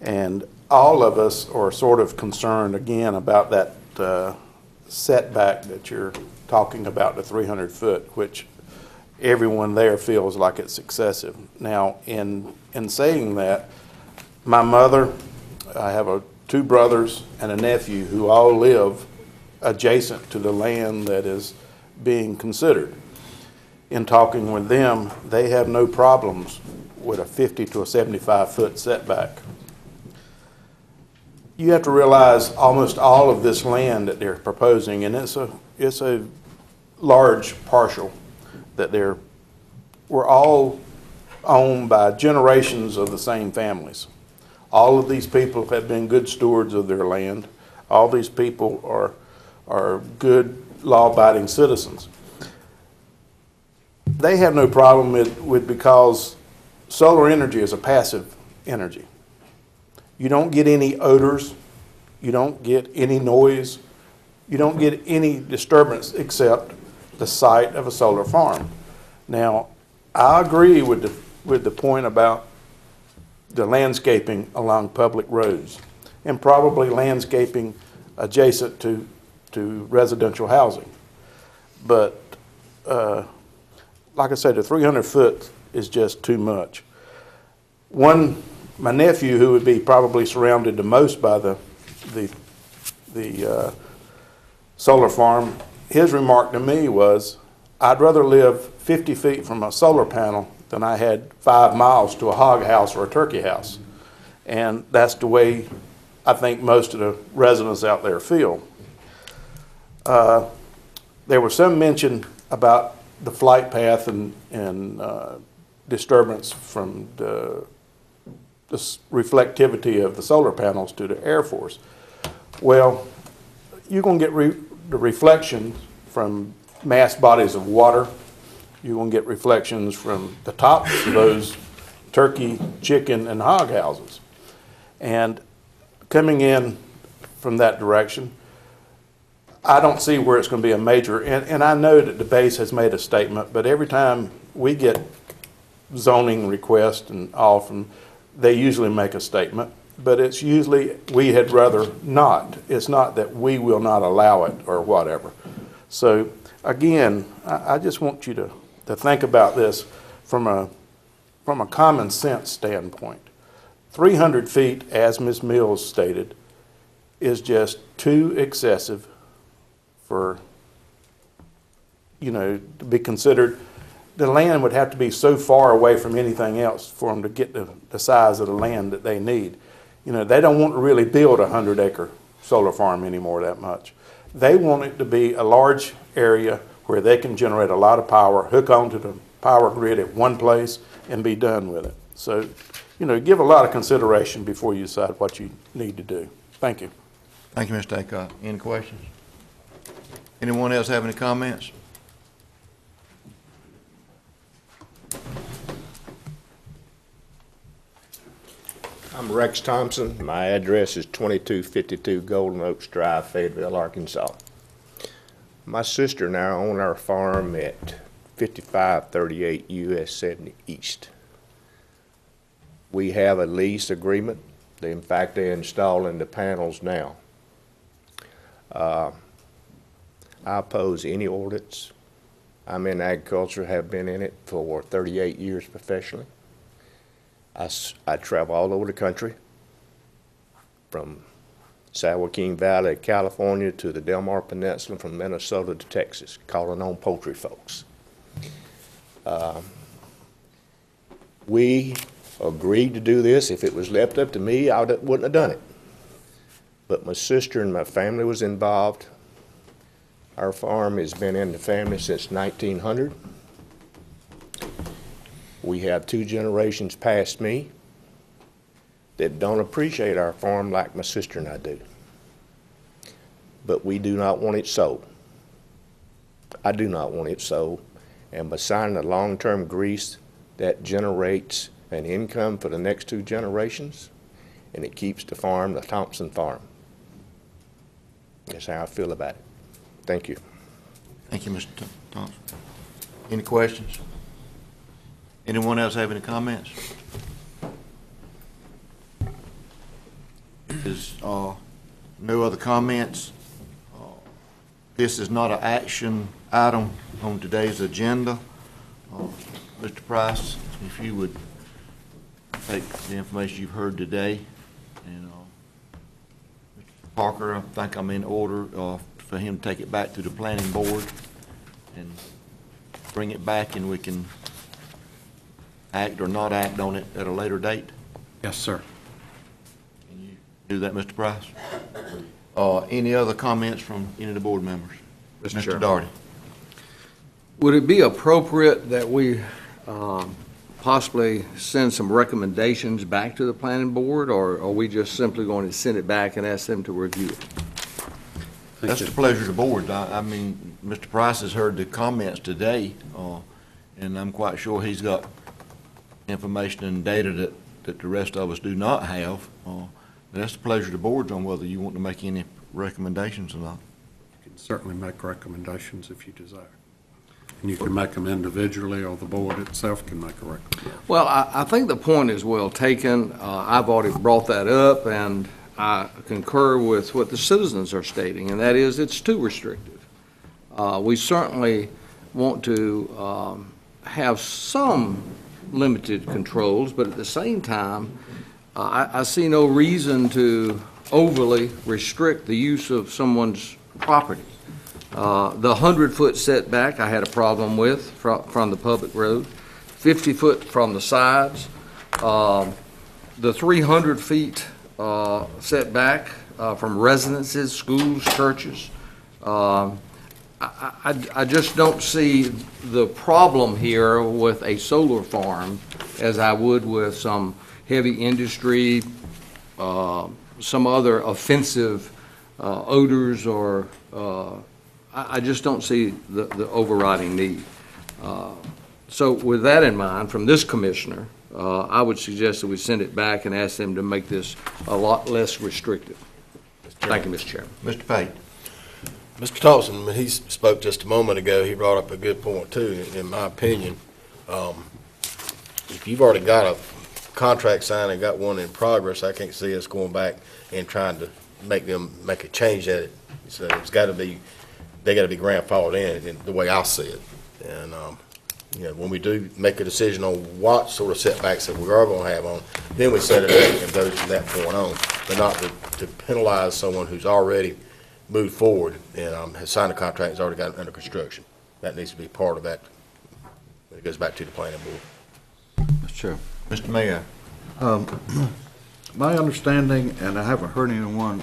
and all of us are sort of concerned again about that setback that you're talking about, the 300 foot, which everyone there feels like it's excessive. Now, in saying that, my mother, I have two brothers and a nephew who all live adjacent to the land that is being considered. In talking with them, they have no problems with a 50 to a 75 foot setback. You have to realize almost all of this land that they're proposing, and it's a large partial that were all owned by generations of the same families. All of these people have been good stewards of their land. All these people are good, law-abiding citizens. They have no problem with because solar energy is a passive energy. You don't get any odors, you don't get any noise, you don't get any disturbance except the site of a solar farm. Now, I agree with the point about the landscaping along public roads and probably landscaping adjacent to residential housing. But like I said, the 300 foot is just too much. My nephew, who would be probably surrounded the most by the solar farm, his remark to me was, I'd rather live 50 feet from a solar panel than I had 5 miles to a hog house or a turkey house. And that's the way I think most of the residents out there feel. There was some mention about the flight path and disturbance from the reflectivity of the solar panels to the Air Force. Well, you're going to get the reflections from mass bodies of water. You're going to get reflections from the tops of those turkey, chicken, and hog houses. And coming in from that direction, I don't see where it's going to be a major, and I know that the base has made a statement, but every time we get zoning requests and all from, they usually make a statement, but it's usually we had rather not. It's not that we will not allow it or whatever. So again, I just want you to think about this from a common sense standpoint. 300 feet, as Ms. Mills stated, is just too excessive for, to be considered. The land would have to be so far away from anything else for them to get the size of the land that they need. They don't want to really build a 100-acre solar farm anymore that much. They want it to be a large area where they can generate a lot of power, hook onto the power grid at one place, and be done with it. So, give a lot of consideration before you decide what you need to do. Thank you. Thank you, Mr. Aycott. Any questions? Anyone else have any comments? I'm Rex Thompson. My address is 2252 Golden Oaks Drive, Fayetteville, Arkansas. My sister and I own our farm at 5538 US 70 East. We have a lease agreement. In fact, they're installing the panels now. I oppose any ordinance. I'm in agriculture, have been in it for 38 years professionally. I travel all over the country, from San Joaquin Valley, California, to the Delmar Peninsula, from Minnesota to Texas, calling on poultry folks. We agreed to do this. If it was left up to me, I wouldn't have done it. But my sister and my family was involved. Our farm has been in the family since 1900. We have 2 generations past me that don't appreciate our farm like my sister and I do. But we do not want it sold. I do not want it sold. And by signing a long-term lease, that generates an income for the next 2 generations, and it keeps the farm the Thompson farm. That's how I feel about it. Thank you. Thank you, Mr. Thompson. Any questions? Anyone else have any comments? There's no other comments. This is not an action item on today's agenda. Mr. Price, if you would take the information you've heard today, and Mr. Parker, I think I'm in order for him to take it back to the planning board and bring it back, and we can act or not act on it at a later date. Yes, sir. Can you do that, Mr. Price? Any other comments from any of the board members? Mr. Daugherty. Would it be appropriate that we possibly send some recommendations back to the planning board, or are we just simply going to send it back and ask them to review it? That's the pleasure of the board. I mean, Mr. Price has heard the comments today, and I'm quite sure he's got information and data that the rest of us do not have. That's the pleasure of the board on whether you want to make any recommendations or not. You can certainly make recommendations if you desire. And you can make them individually, or the board itself can make a recommendation. Well, I think the point is well taken. I've already brought that up, and I concur with what the citizens are stating, and that is it's too restrictive. We certainly want to have some limited controls, but at the same time, I see no reason to overly restrict the use of someone's property. The 100-foot setback I had a problem with from the public road, 50 foot from the sides, the 300 feet setback from residences, schools, churches. I just don't see the problem here with a solar farm as I would with some heavy industry, some other offensive odors, or I just don't see the overriding need. So with that in mind, from this commissioner, I would suggest that we send it back and ask them to make this a lot less restrictive. Thank you, Mr. Chairman. Mr. Pate. Mr. Thompson, when he spoke just a moment ago, he brought up a good point too, in my opinion. If you've already got a contract signed and got one in progress, I can't see us going back and trying to make a change at it. So it's got to be, they got to be grandfathered in the way I see it. And, when we do make a decision on what sort of setbacks that we are going to have on, then we set it up and go from that point on, but not to penalize someone who's already moved forward and has signed a contract and has already got it under construction. That needs to be part of that when it goes back to the planning board. Mr. Chair. Mr. Mayor. My understanding, and I haven't heard anyone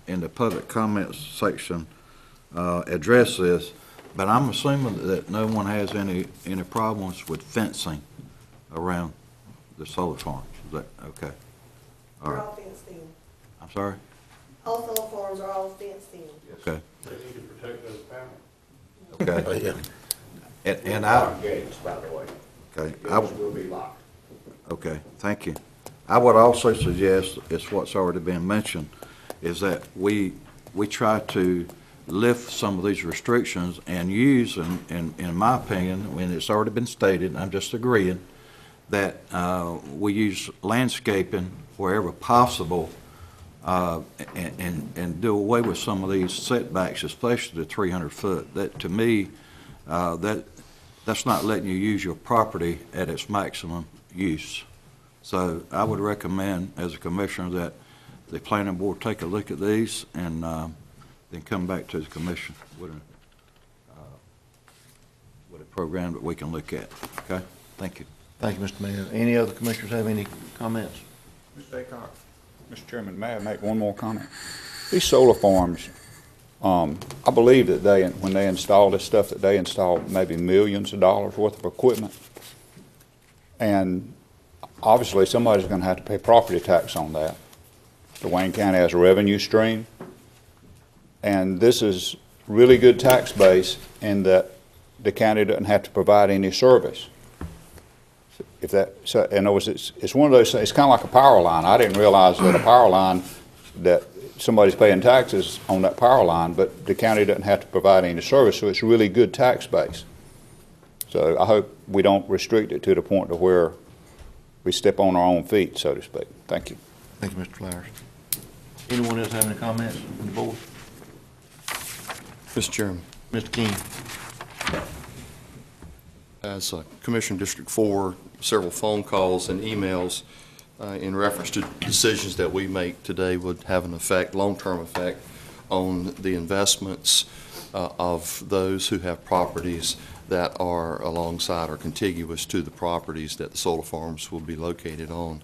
in the public comments section address this, but I'm assuming that no one has any problems with fencing around the solar farms. Is that okay? All right. They're all fenced in. I'm sorry? All solar farms are all fenced in. Okay. They need to protect those panels. Okay. Yeah. And I, Gates, by the way. okay. Gates will be locked. Okay, thank you. I would also suggest, it's what's already been mentioned, is that we try to lift some of these restrictions and use, in my opinion, when it's already been stated, I'm just agreeing, that we use landscaping wherever possible, and do away with some of these setbacks, especially the 300 foot. That, to me, that's not letting you use your property at its maximum use. So I would recommend, as a commissioner, that the planning board take a look at these and then come back to the commission with a program that we can look at. Okay? Thank you. Thank you, Mr. Mayor. Any other commissioners have any comments? Mr. Aycock. Mr. Chairman, may I make one more comment? These solar farms, I believe that when they install this stuff, that they install maybe millions of dollars worth of equipment. And obviously, somebody's going to have to pay property tax on that. The Wayne County has a revenue stream. And this is really good tax base in that the county doesn't have to provide any service. If that, so in other words, it's one of those things, it's kind of like a power line. I didn't realize that a power line, that somebody's paying taxes on that power line, but the county doesn't have to provide any service, so it's really good tax base. So I hope we don't restrict it to the point to where we step on our own feet, so to speak. Thank you. Thank you, Mr. Flowers. Anyone else have any comments from the board? Mr. Chairman. Mr. King. As Commissioner District 4, several phone calls and emails in reference to decisions that we make today would have an effect, long-term effect, on the investments of those who have properties that are alongside or contiguous to the properties that the solar farms will be located on.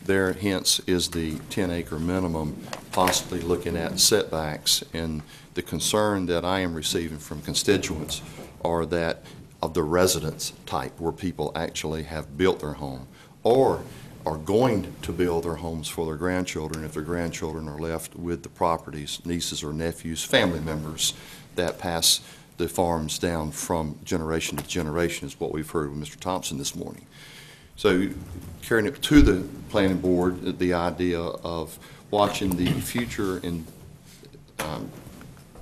There, hence, is the 10-acre minimum, possibly looking at setbacks. And the concern that I am receiving from constituents are that of the residence type, where people actually have built their home or are going to build their homes for their grandchildren, if their grandchildren are left with the properties, nieces or nephews, family members that pass the farms down from generation to generation, is what we've heard with Mr. Thompson this morning. So carrying it to the planning board, the idea of watching the future and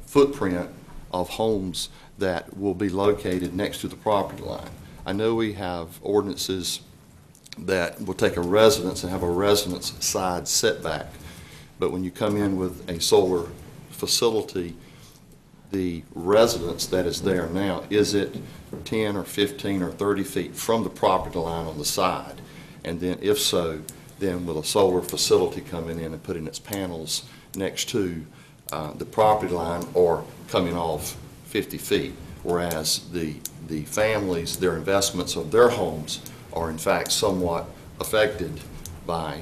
footprint of homes that will be located next to the property line. I know we have ordinances that will take a residence and have a residence side setback, but when you come in with a solar facility, the residence that is there now, is it 10 or 15 or 30 feet from the property line on the side? And then if so, then will a solar facility coming in and putting its panels next to the property line or coming off 50 feet, whereas the families, their investments of their homes are in fact somewhat affected by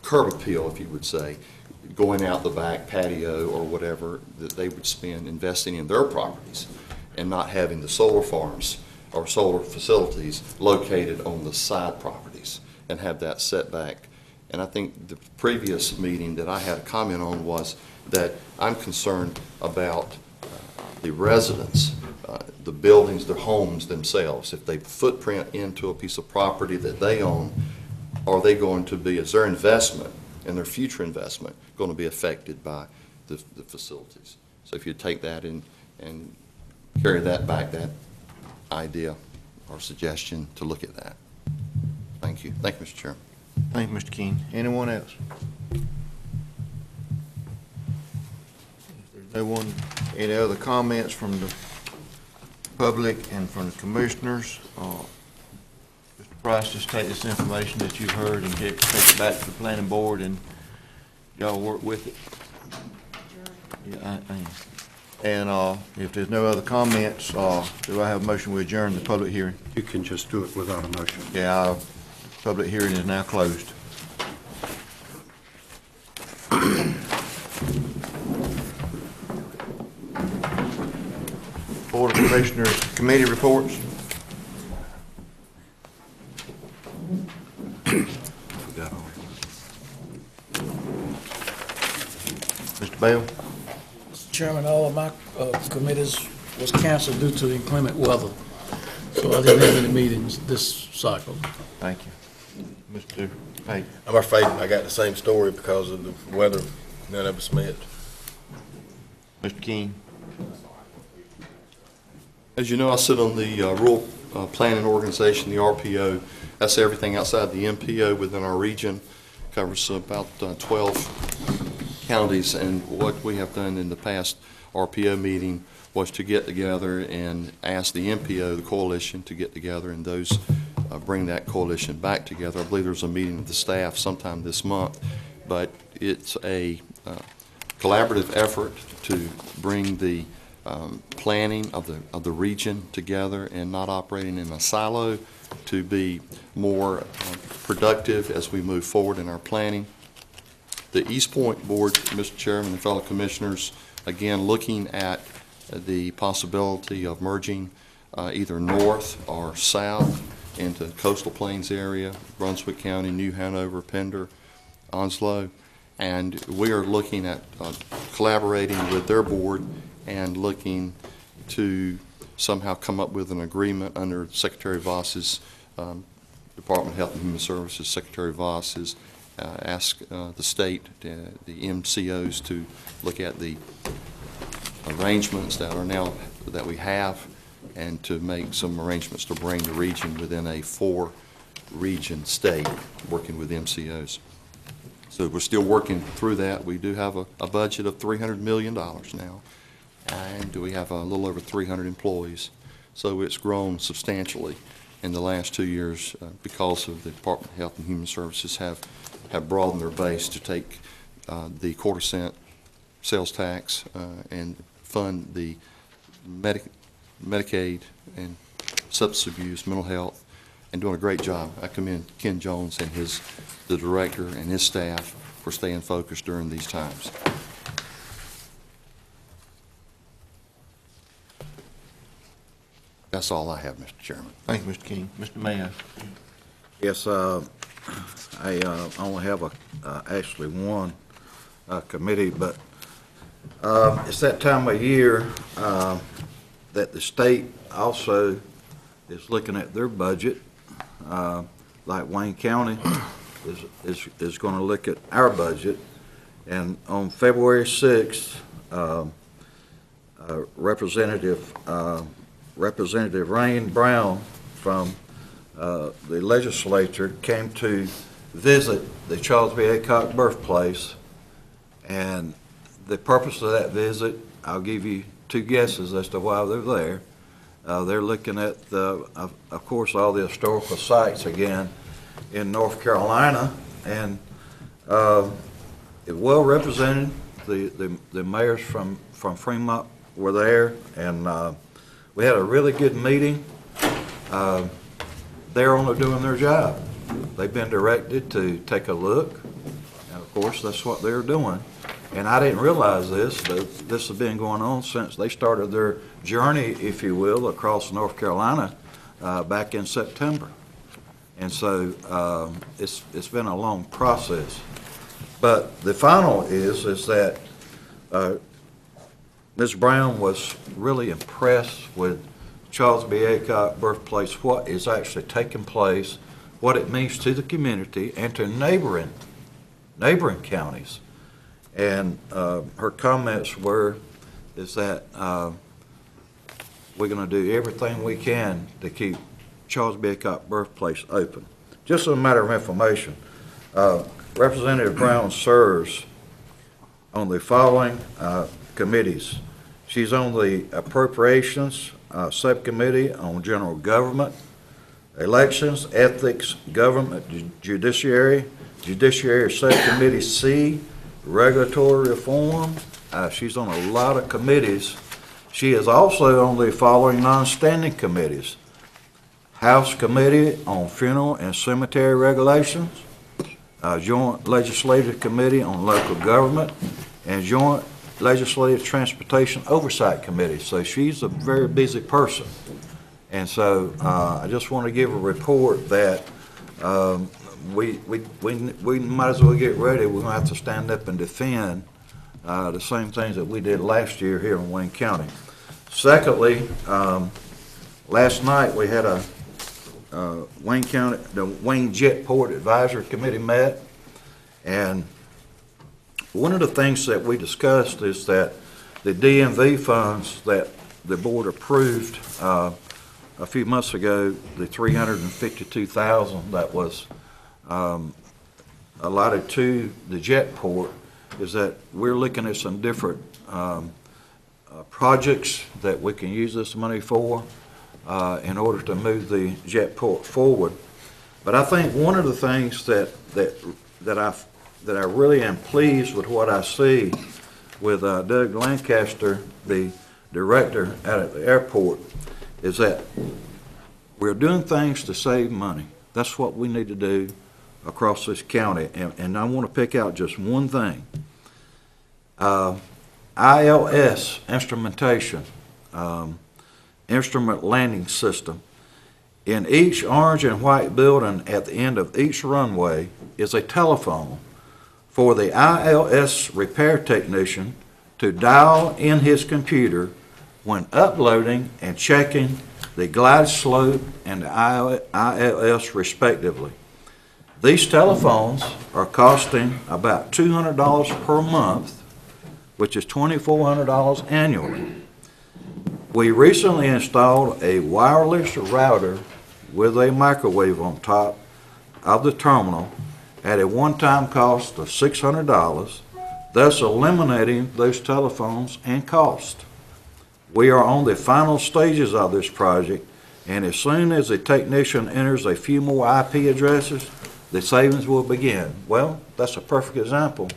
curb appeal, if you would say, going out the back patio or whatever that they would spend investing in their properties and not having the solar farms or solar facilities located on the side properties and have that setback. And I think the previous meeting that I had a comment on was that I'm concerned about the residents, the buildings, their homes themselves. If they footprint into a piece of property that they own, are they going to be, is their investment and their future investment going to be affected by the facilities? So if you take that and carry that back, that idea or suggestion to look at that. Thank you. Thank you, Mr. Chairman. Thank you, Mr. King. Anyone else? If there's no one, any other comments from the public and from the commissioners? Mr. Price, just take this information that you've heard and take it back to the planning board and y'all work with it. Yeah, I am. And if there's no other comments, do I have a motion to adjourn the public hearing? You can just do it without a motion. Yeah, public hearing is now closed. Board of Commissioners Committee reports. Mr. Bell. Mr. Chairman, all of my committees was canceled due to inclement weather, so I didn't have any meetings this cycle. Thank you. Mr. Pate? I'm afraid I got the same story because of the weather. None of us met. Mr. King? As you know, I sit on the Rural Planning Organization, the RPO. That's everything outside the MPO within our region. Covers about 12 counties, and what we have done in the past RPO meeting was to get together and ask the MPO, the coalition, to get together and those bring that coalition back together. I believe there's a meeting of the staff sometime this month, but it's a collaborative effort to bring the planning of the region together and not operating in a silo, to be more productive as we move forward in our planning. The East Point Board, Mr. Chairman and fellow commissioners, again, looking at the possibility of merging either north or south into coastal plains area, Brunswick County, New Hanover, Pender, Onslow, and we are looking at collaborating with their board and looking to somehow come up with an agreement under Secretary Voss's Department of Health and Human Services. Secretary Voss has asked the state, the MCOs, to look at the arrangements that we have, and to make some arrangements to bring the region within a 4-region state, working with MCOs. So we're still working through that. We do have a budget of $300 million now, and we have a little over 300 employees. So it's grown substantially in the last 2 years because of the Department of Health and Human Services have broadened their base to take the quarter-cent sales tax and fund the Medicaid and substance abuse, mental health, and doing a great job. I commend Ken Jones and the director and his staff for staying focused during these times. That's all I have, Mr. Chairman. Thank you, Mr. King. Mr. Mayo? Yes, I only have actually one committee, but it's that time of year that the state also is looking at their budget. Like Wayne County is going to look at our budget, and on February 6th, Representative Rain Brown from the legislature came to visit the Charles B. Aycock birthplace, and the purpose of that visit, I'll give you 2 guesses as to why they're there. They're looking at, of course, all the historical sites again in North Carolina, and it well represented. The mayors from Fremont were there, and we had a really good meeting. They're only doing their job. They've been directed to take a look, and of course, that's what they're doing. And I didn't realize this, but this has been going on since they started their journey, if you will, across North Carolina back in September. And so it's been a long process. But the final is that Ms. Brown was really impressed with Charles B. Aycock birthplace, what is actually taking place, what it means to the community and to neighboring counties. And her comments is that we're going to do everything we can to keep Charles B. Aycock birthplace open. Just as a matter of information, Representative Brown serves on the following committees. She's on the Appropriations Subcommittee on General Government, Elections, Ethics, Government, Judiciary Subcommittee C, Regulatory Reform. She's on a lot of committees. She is also on the following non-standing committees: House Committee on Funeral and Cemetery Regulations, Joint Legislative Committee on Local Government, and Joint Legislative Transportation Oversight Committee. So she's a very busy person. And so I just want to give a report that we might as well get ready. We're going to have to stand up and defend the same things that we did last year here in Wayne County. Secondly, last night we had a Wayne County, the Wayne Jetport Advisory Committee met, and one of the things that we discussed is that the DMV funds that the board approved a few months ago, the $352,000 that was allotted to the Jetport, is that we're looking at some different projects that we can use this money for in order to move the Jetport forward. But I think one of the things that I really am pleased with what I see with Doug Lancaster, the director out at the airport, is that we're doing things to save money. That's what we need to do across this county. And I want to pick out just one thing. ILS instrumentation, instrument landing system. In each orange and white building at the end of each runway is a telephone for the ILS repair technician to dial in his computer when uploading and checking the glide slope and the ILS respectively. These telephones are costing about $200 per month, which is $2,400 annually. We recently installed a wireless router with a microwave on top of the terminal at a one-time cost of $600, thus eliminating those telephones and cost. We are on the final stages of this project, and as soon as the technician enters a few more IP addresses, the savings will begin. Well, that's a perfect example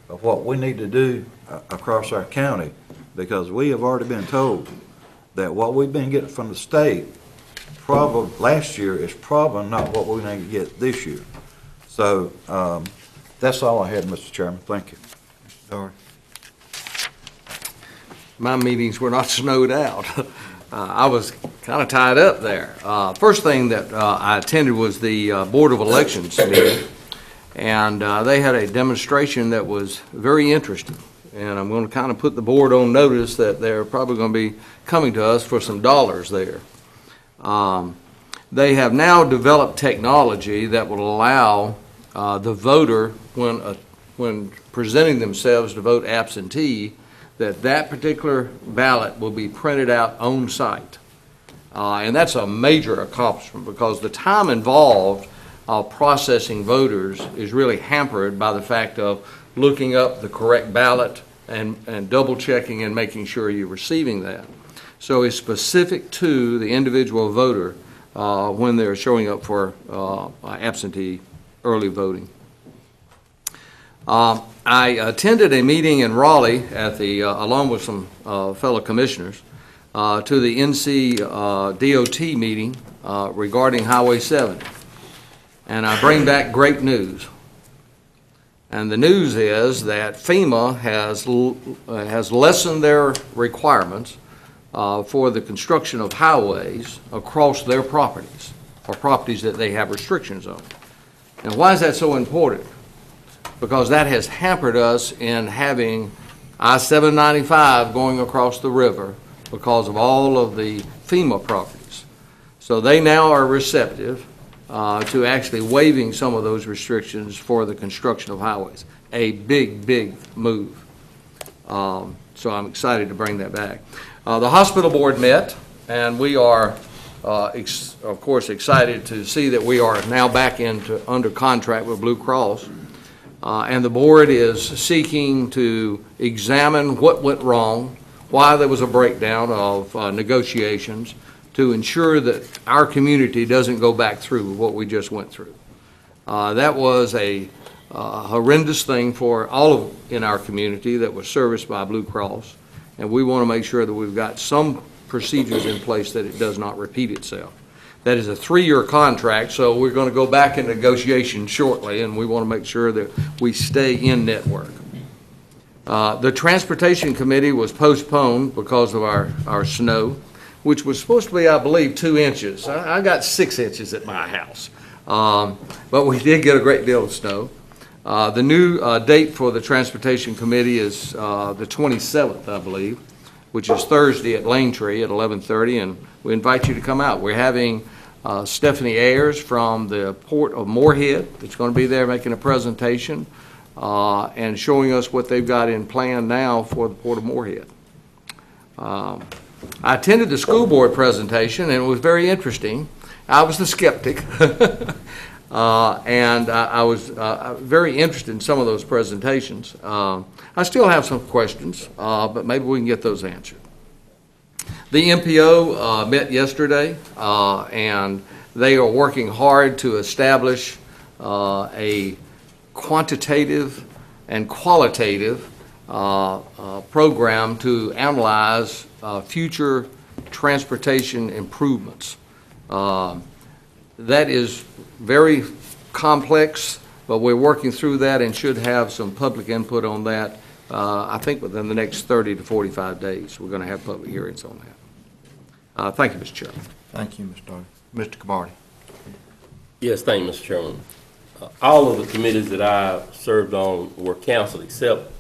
of what we need to do across our county, because we have already been told that what we've been getting from the state probably last year is probably not what we need to get this year. So that's all I had, Mr. Chairman. Thank you. Mr. Doherty. My meetings were not snowed out. I was kind of tied up there. First thing that I attended was the Board of Elections meeting, and they had a demonstration that was very interesting. And I'm going to kind of put the board on notice that they're probably going to be coming to us for some dollars there. They have now developed technology that will allow the voter, when presenting themselves to vote absentee, that particular ballot will be printed out on site. And that's a major accomplishment, because the time involved processing voters is really hampered by the fact of looking up the correct ballot and double checking and making sure you're receiving that. So it's specific to the individual voter when they're showing up for absentee early voting. I attended a meeting in Raleigh at the, along with some fellow commissioners, to the NC DOT meeting regarding Highway 70. And I bring back great news. And the news is that FEMA has lessened their requirements for the construction of highways across their properties, or properties that they have restrictions on. And why is that so important? Because that has hampered us in having I-795 going across the river because of all of the FEMA properties. So they now are receptive to actually waiving some of those restrictions for the construction of highways. A big, big move. So I'm excited to bring that back. The hospital board met, and we are, of course, excited to see that we are now back under contract with Blue Cross. And the board is seeking to examine what went wrong, why there was a breakdown of negotiations, to ensure that our community doesn't go back through what we just went through. That was a horrendous thing for all in our community that was serviced by Blue Cross, and we want to make sure that we've got some procedures in place that it does not repeat itself. That is a 3-year contract, so we're going to go back in negotiation shortly, and we want to make sure that we stay in network. The Transportation Committee was postponed because of our snow, which was supposed to be, I believe, 2 inches. I got 6 inches at my house, but we did get a great deal of snow. The new date for the Transportation Committee is the 27th, I believe, which is Thursday at Lane Tree at 11:30, and we invite you to come out. We're having Stephanie Ayers from the Port of Moorhead that's going to be there making a presentation and showing us what they've got in plan now for the Port of Moorhead. I attended the school board presentation, and it was very interesting. I was the skeptic, and I was very interested in some of those presentations. I still have some questions, but maybe we can get those answered. The MPO met yesterday, and they are working hard to establish a quantitative and qualitative program to analyze future transportation improvements. That is very complex, but we're working through that and should have some public input on that. I think within the next 30 to 45 days, we're going to have public hearings on that. Thank you, Mr. Chairman. Thank you, Mr. Doty. Mr. Camardi. Yes, thank you, Mr. Chairman. All of the committees that I served on were canceled, except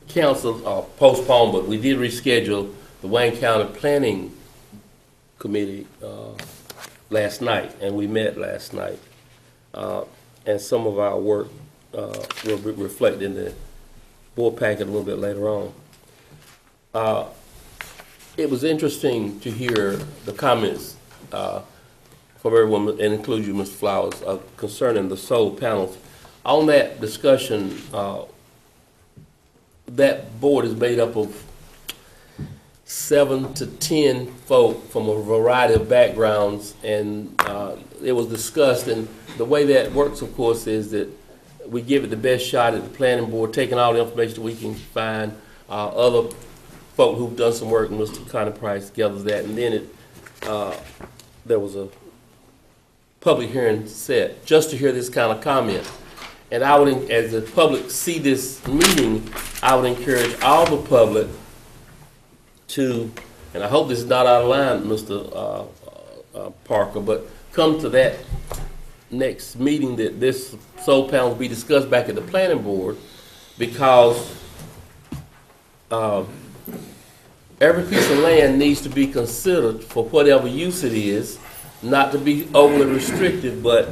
postponed, but we did reschedule the Wayne County Planning Committee last night, and we met last night. And some of our work will be reflected in the board packet a little bit later on. It was interesting to hear the comments from everyone, and include you, Mr. Flowers, concerning the solar panels. On that discussion, that board is made up of 7 to 10 folk from a variety of backgrounds, and it was discussed, and the way that works, of course, is that we give it the best shot at the planning board, taking all the information that we can find. Other folk who've done some work, and Mr. Connie Price gathers that, and then there was a public hearing set just to hear this kind of comment. And I would, as the public see this meeting, I would encourage all the public to, and I hope this is not out of line, Mr. Parker, but come to that next meeting that this solar panel will be discussed back at the planning board, because every piece of land needs to be considered for whatever use it is, not to be overly restrictive, but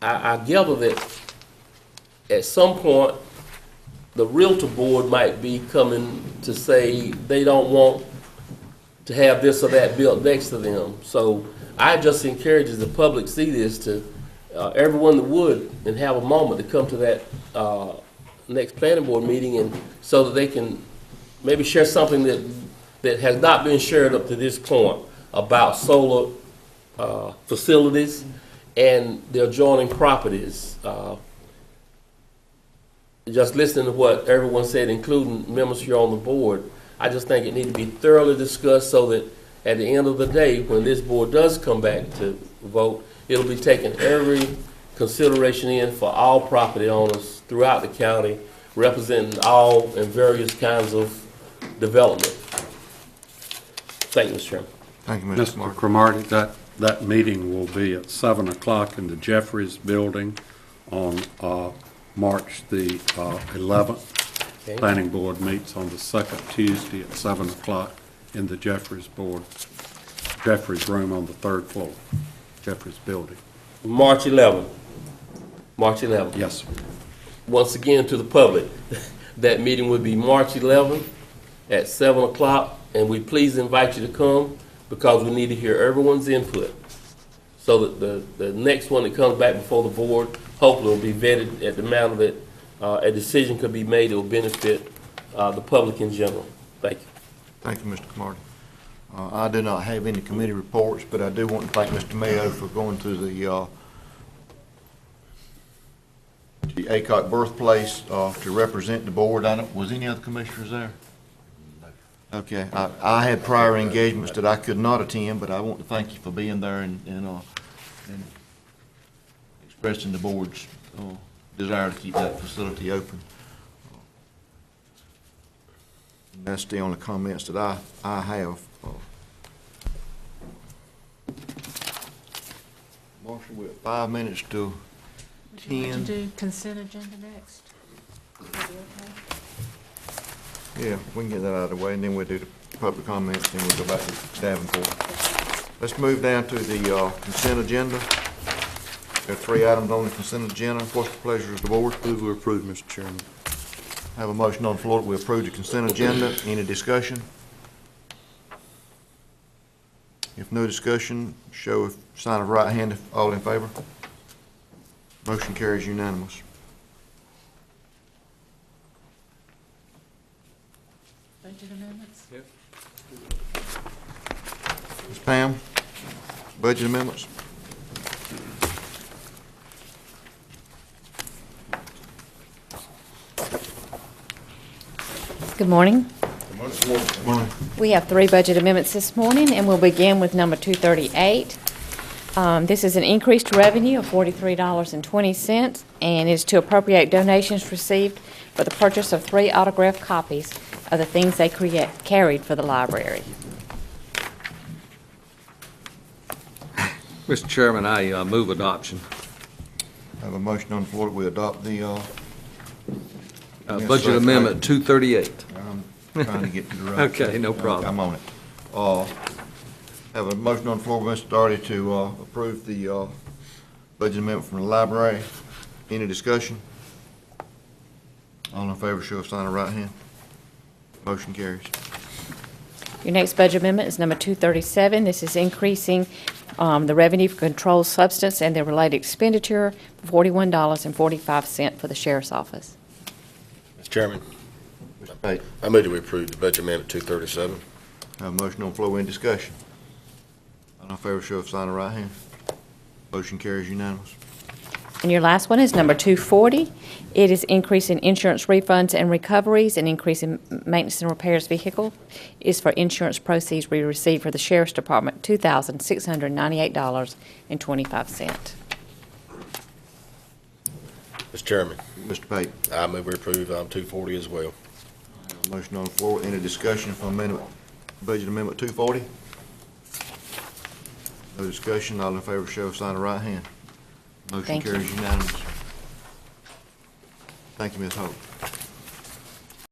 I gather that at some point the Realtor Board might be coming to say they don't want to have this or that built next to them. So I just encourage the public see this to everyone that would and have a moment to come to that next planning board meeting, and so that they can maybe share something that has not been shared up to this point about solar facilities and the adjoining properties. Just listening to what everyone said, including members here on the board, I just think it needs to be thoroughly discussed so that at the end of the day, when this board does come back to vote, it'll be taking every consideration in for all property owners throughout the county, representing all and various kinds of development. Thank you, Mr. Chairman. Thank you, Mr. Cromartie, that meeting will be at 7 o'clock in the Jeffries Building on March the 11th. Okay. Planning Board meets on the second Tuesday at 7 o'clock in the Jeffries room on the 3rd floor, Jeffries Building. March 11th. March 11th. Yes, sir. Once again, to the public, that meeting would be March 11th at 7 o'clock, and we please invite you to come, because we need to hear everyone's input, so that the next one that comes back before the board hopefully will be vetted at the manner that a decision could be made that will benefit the public in general. Thank you. Thank you, Mr. Camardi. I do not have any committee reports, but I do want to thank Mr. Mayo for going to the ACOG birthplace to represent the board. Was any other commissioners there? Okay, I had prior engagements that I could not attend, but I want to thank you for being there and expressing the board's desire to keep that facility open. And that's the only comments that I have. Marshall, we're at 5 minutes to 10. Would you like to do consent agenda next? Would that be okay? Yeah, we can get that out of the way, and then we'll do the public comments, and we'll go back to Davenport. Let's move down to the consent agenda. There are 3 items on the consent agenda. What's the pleasure of the board? Move we approve, Mr. Chairman. Have a motion on the floor that we approve the consent agenda. Any discussion? If no discussion, show of sign of right hand if all in favor. Motion carries unanimous. Budget amendments? Ms. Pam, budget amendments? Good morning. Good morning. We have 3 budget amendments this morning, and we'll begin with number 238. This is an increased revenue of $43.20, and is to appropriate donations received for the purchase of 3 autographed copies of the things they carried for the library. Mr. Chairman, I move adoption. I have a motion on the floor that we adopt the, Budget Amendment 238. I'm trying to get to the right. Okay, no problem. I'm on it. Have a motion on the floor by Mr. Daugherty to approve the budget amendment from the library. Any discussion? All in favor, show of sign of right hand. Motion carries. Your next budget amendment is number 237. This is increasing the revenue for controlled substance and the related expenditure, $41.45 for the sheriff's office. Mr. Chairman, Mr. Pate. I move that we approve the budget amendment 237. Have a motion on the floor in discussion. All in favor, show of sign of right hand. Motion carries unanimous. And your last one is number 240. It is increasing insurance refunds and recoveries and increasing maintenance and repairs vehicle is for insurance proceeds we received for the Sheriff's Department, $2,698.25. Mr. Chairman, Mr. Pate. I move we approve 240 as well. Have a motion on the floor. Any discussion for budget amendment 240? No discussion. All in favor, show of sign of right hand. Motion Thank you. carries unanimous. Thank you, Ms. Hope.